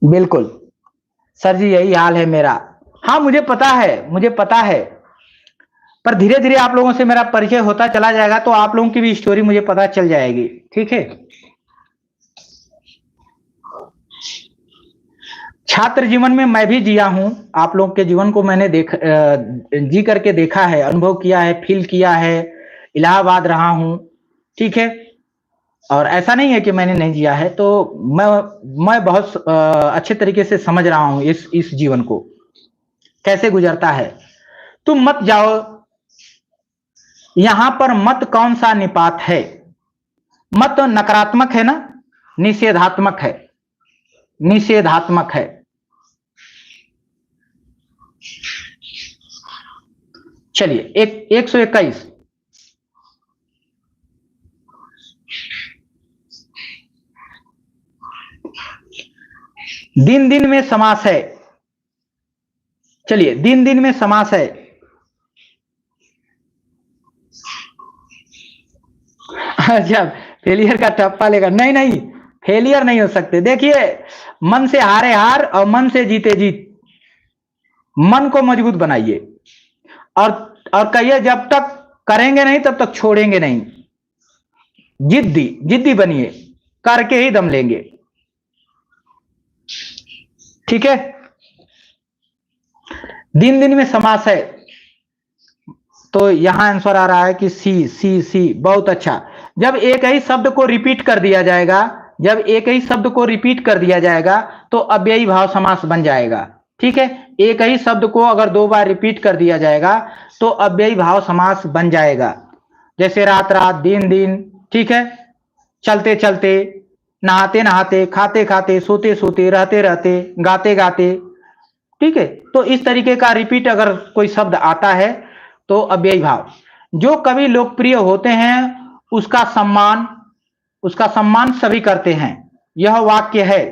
बिल्कुल सर जी, यही हाल है मेरा। हाँ मुझे पता है, मुझे पता है, पर धीरे धीरे आप लोगों से मेरा परिचय होता चला जाएगा तो आप लोगों की भी स्टोरी मुझे पता चल जाएगी, ठीक है। छात्र जीवन में मैं भी जिया हूं, आप लोग के जीवन को मैंने जी करके देखा है, अनुभव किया है, फील किया है, इलाहाबाद रहा हूं, ठीक है, और ऐसा नहीं है कि मैंने नहीं जिया है, तो मैं बहुत अच्छे तरीके से समझ रहा हूं इस जीवन को कैसे गुजरता है। तुम मत जाओ, यहां पर मत कौन सा निपात है। मत नकारात्मक है ना, निषेधात्मक है, निषेधात्मक है। चलिए 121, दिन दिन में समास है। चलिए दिन दिन में समास है, अच्छा फेलियर का टप्पा लेगा, नहीं नहीं, फेलियर नहीं हो सकते। देखिए, मन से हारे हार और मन से जीते जीत। मन को मजबूत बनाइए और कहिए जब तक करेंगे नहीं तब तक छोड़ेंगे नहीं। जिद्दी जिद्दी बनिए, करके ही दम लेंगे। ठीक है। दिन दिन में समास है, तो यहां आंसर आ रहा है कि सी सी सी। बहुत अच्छा। जब एक ही शब्द को रिपीट कर दिया जाएगा, जब एक ही शब्द को रिपीट कर दिया जाएगा तो अव्ययी भाव समास बन जाएगा। ठीक है, एक ही शब्द को अगर 2 बार रिपीट कर दिया जाएगा तो अव्ययी भाव समास बन जाएगा। जैसे रात रात, दिन दिन। ठीक है, चलते चलते, नहाते नहाते, खाते खाते, सोते सोते, रहते रहते, गाते गाते। ठीक है, तो इस तरीके का रिपीट अगर कोई शब्द आता है तो अव्ययी भाव। जो कवि लोकप्रिय होते हैं उसका सम्मान सभी करते हैं। यह वाक्य है,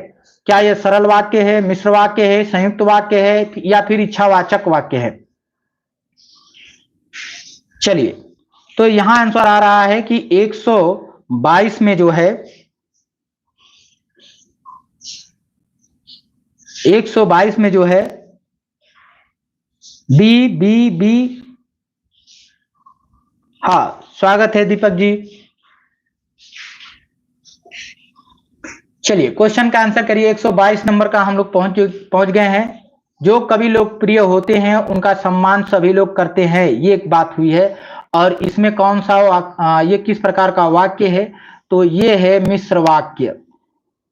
क्या यह सरल वाक्य है, मिश्र वाक्य है, संयुक्त वाक्य है या फिर इच्छावाचक वाक्य है? चलिए, तो यहां आंसर आ रहा है कि 122 में जो है, 122 में जो है बी बी बी। हाँ, स्वागत है दीपक जी। चलिए, क्वेश्चन का आंसर करिए। 122 नंबर का हम लोग पहुंच गए हैं। जो कवि लोकप्रिय होते हैं उनका सम्मान सभी लोग करते हैं, ये एक बात हुई है। और इसमें कौन सा ये किस प्रकार का वाक्य है? तो ये है मिश्र वाक्य।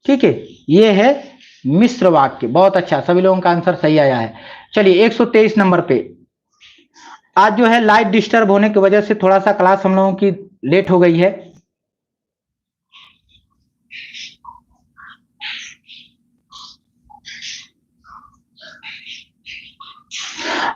ठीक है, ये है मिश्र वाक्य। बहुत अच्छा, सभी लोगों का आंसर सही आया है। चलिए, 123 नंबर पे। आज जो है लाइट डिस्टर्ब होने की वजह से थोड़ा सा क्लास हम लोगों की लेट हो गई है।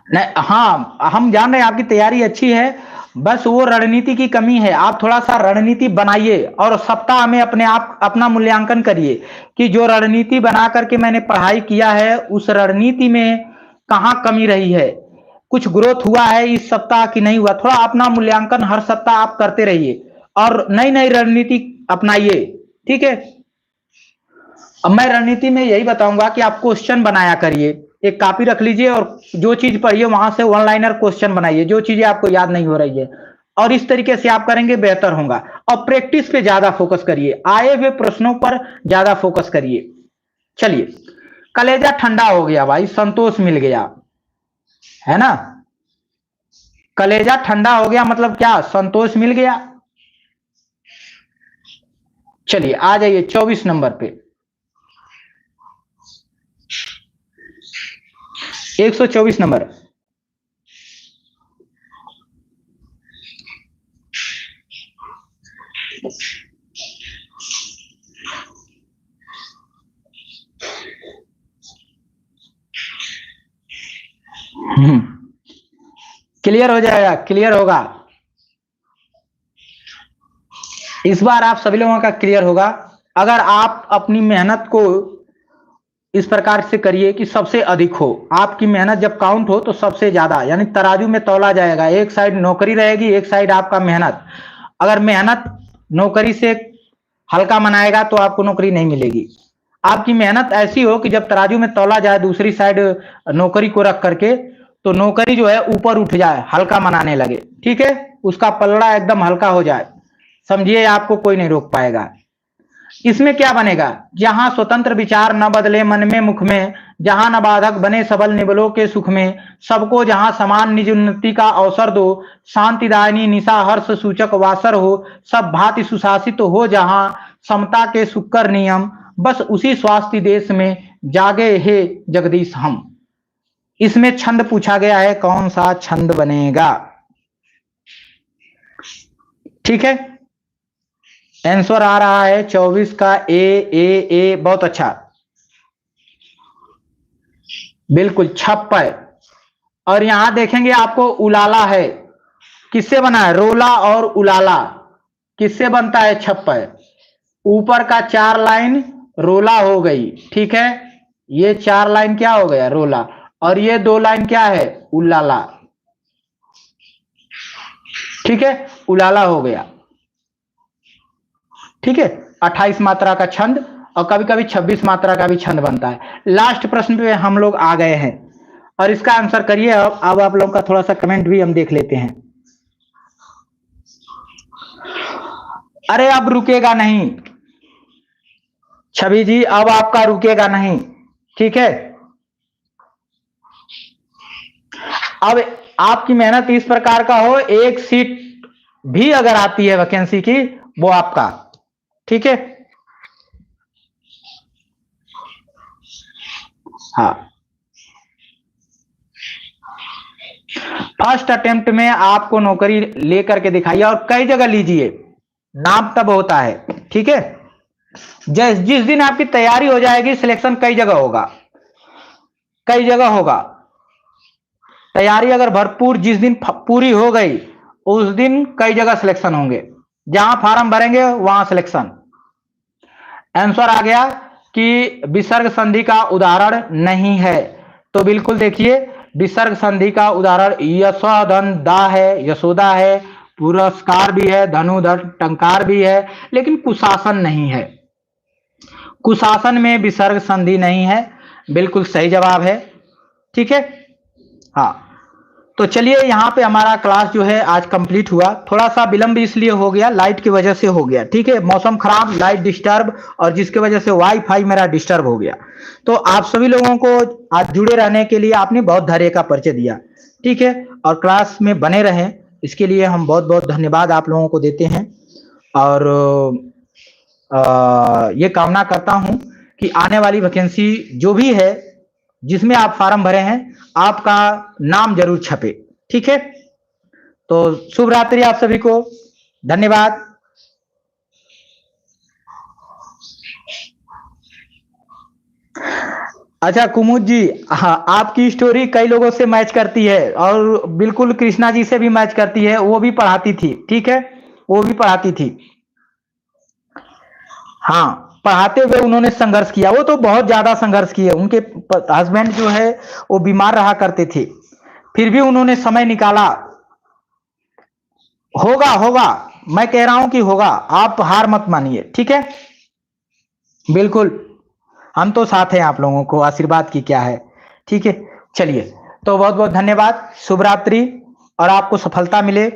नहीं, हाँ, हम जान रहे हैं आपकी तैयारी अच्छी है, बस वो रणनीति की कमी है। आप थोड़ा सा रणनीति बनाइए और सप्ताह में अपने आप अपना मूल्यांकन करिए कि जो रणनीति बना करके मैंने पढ़ाई किया है उस रणनीति में कहाँ कमी रही है, कुछ ग्रोथ हुआ है इस सप्ताह की नहीं हुआ। थोड़ा अपना मूल्यांकन हर सप्ताह आप करते रहिए और नई नई रणनीति अपनाइए। ठीक है, अब मैं रणनीति में यही बताऊंगा कि आप क्वेश्चन बनाया करिए। एक कॉपी रख लीजिए और जो चीज पढ़िए वहां से वन लाइनर क्वेश्चन बनाइए, जो चीजें आपको याद नहीं हो रही है। और इस तरीके से आप करेंगे बेहतर होगा। और प्रैक्टिस पे ज्यादा फोकस करिए, आए हुए प्रश्नों पर ज्यादा फोकस करिए। चलिए, कलेजा ठंडा हो गया भाई, संतोष मिल गया, है ना? कलेजा ठंडा हो गया मतलब क्या? संतोष मिल गया। चलिए, आ जाइए 24 नंबर पे। 124 नंबर। क्लियर हो जाएगा, क्लियर होगा इस बार। आप सभी लोगों का क्लियर होगा अगर आप अपनी मेहनत को इस प्रकार से करिए कि सबसे अधिक हो। आपकी मेहनत जब काउंट हो तो सबसे ज्यादा, यानी तराजू में तौला जाएगा। एक साइड नौकरी रहेगी, एक साइड आपका मेहनत। अगर मेहनत नौकरी से हल्का मनाएगा तो आपको नौकरी नहीं मिलेगी। आपकी मेहनत ऐसी हो कि जब तराजू में तौला जाए दूसरी साइड नौकरी को रख करके, तो नौकरी जो है ऊपर उठ जाए, हल्का मनाने लगे। ठीक है, उसका पलड़ा एकदम हल्का हो जाए, समझिए आपको कोई नहीं रोक पाएगा। इसमें क्या बनेगा? जहां स्वतंत्र विचार न बदले मन में मुख में, जहां न बाधक बने सबल निबलों के सुख में, सबको जहां समान निज उन्नति का अवसर दो, शांतिदायनी निशा हर्ष सूचक वासर हो, सब भांति सुशासित हो जहां समता के सुकर नियम, बस उसी स्वास्थ्य देश में जागे हे जगदीश हम। इसमें छंद पूछा गया है, कौन सा छंद बनेगा? ठीक है, आंसर आ रहा है 24 का ए। बहुत अच्छा, बिल्कुल छप्पय। और यहां देखेंगे आपको उलाला है, किससे बना है? रोला और उलाला किससे बनता है? छप्पय। ऊपर का 4 लाइन रोला हो गई, ठीक है, ये 4 लाइन क्या हो गया? रोला। और ये 2 लाइन क्या है? उलाला। ठीक है, उलाला हो गया। ठीक है, 28 मात्रा का छंद और कभी कभी 26 मात्रा का भी छंद बनता है। लास्ट प्रश्न पे हम लोग आ गए हैं और इसका आंसर करिए। अब आप लोगों का थोड़ा सा कमेंट भी हम देख लेते हैं। अरे अब रुकेगा नहीं छवि जी, अब आपका रुकेगा नहीं, ठीक है। अब आपकी मेहनत इस प्रकार का हो, एक सीट भी अगर आती है वैकेंसी की वो आपका, ठीक है। हाँ, फर्स्ट अटेम्प्ट में आपको नौकरी लेकर के दिखाइए और कई जगह लीजिए, नाम तब होता है, ठीक है। जिस दिन आपकी तैयारी हो जाएगी सिलेक्शन कई जगह होगा, कई जगह होगा। तैयारी अगर भरपूर जिस दिन पूरी हो गई उस दिन कई जगह सिलेक्शन होंगे, जहां फॉर्म भरेंगे वहां सिलेक्शन। आंसर आ गया कि विसर्ग संधि का उदाहरण नहीं है, तो बिल्कुल देखिए विसर्ग संधि का उदाहरण यशोधन दा है, यशोदा है, पुरस्कार भी है, धनुधर टंकार भी है, लेकिन कुशासन नहीं है। कुशासन में विसर्ग संधि नहीं है, बिल्कुल सही जवाब है, ठीक है। हाँ, तो चलिए यहाँ पे हमारा क्लास जो है आज कंप्लीट हुआ। थोड़ा सा विलंब इसलिए हो गया, लाइट की वजह से हो गया, ठीक है। मौसम खराब, लाइट डिस्टर्ब, और जिसकी वजह से वाईफाई मेरा डिस्टर्ब हो गया। तो आप सभी लोगों को आज जुड़े रहने के लिए आपने बहुत धैर्य का परिचय दिया, ठीक है, और क्लास में बने रहें, इसके लिए हम बहुत बहुत धन्यवाद आप लोगों को देते हैं। और ये कामना करता हूं कि आने वाली वैकेंसी जो भी है जिसमें आप फॉर्म भरे हैं आपका नाम जरूर छपे, ठीक है। तो शुभ रात्रि आप सभी को, धन्यवाद। अच्छा कुमुद जी, हाँ, आपकी स्टोरी कई लोगों से मैच करती है और बिल्कुल कृष्णा जी से भी मैच करती है, वो भी पढ़ाती थी, ठीक है, वो भी पढ़ाती थी। हाँ, पढ़ाते हुए उन्होंने संघर्ष किया, वो तो बहुत ज्यादा संघर्ष किए। उनके हस्बैंड जो है वो बीमार रहा करते थे, फिर भी उन्होंने समय निकाला। होगा होगा, मैं कह रहा हूं कि होगा, आप हार मत मानिए, ठीक है। बिल्कुल, हम तो साथ हैं आप लोगों को, आशीर्वाद की क्या है, ठीक है। चलिए, तो बहुत बहुत धन्यवाद, शुभ रात्रि, और आपको सफलता मिले।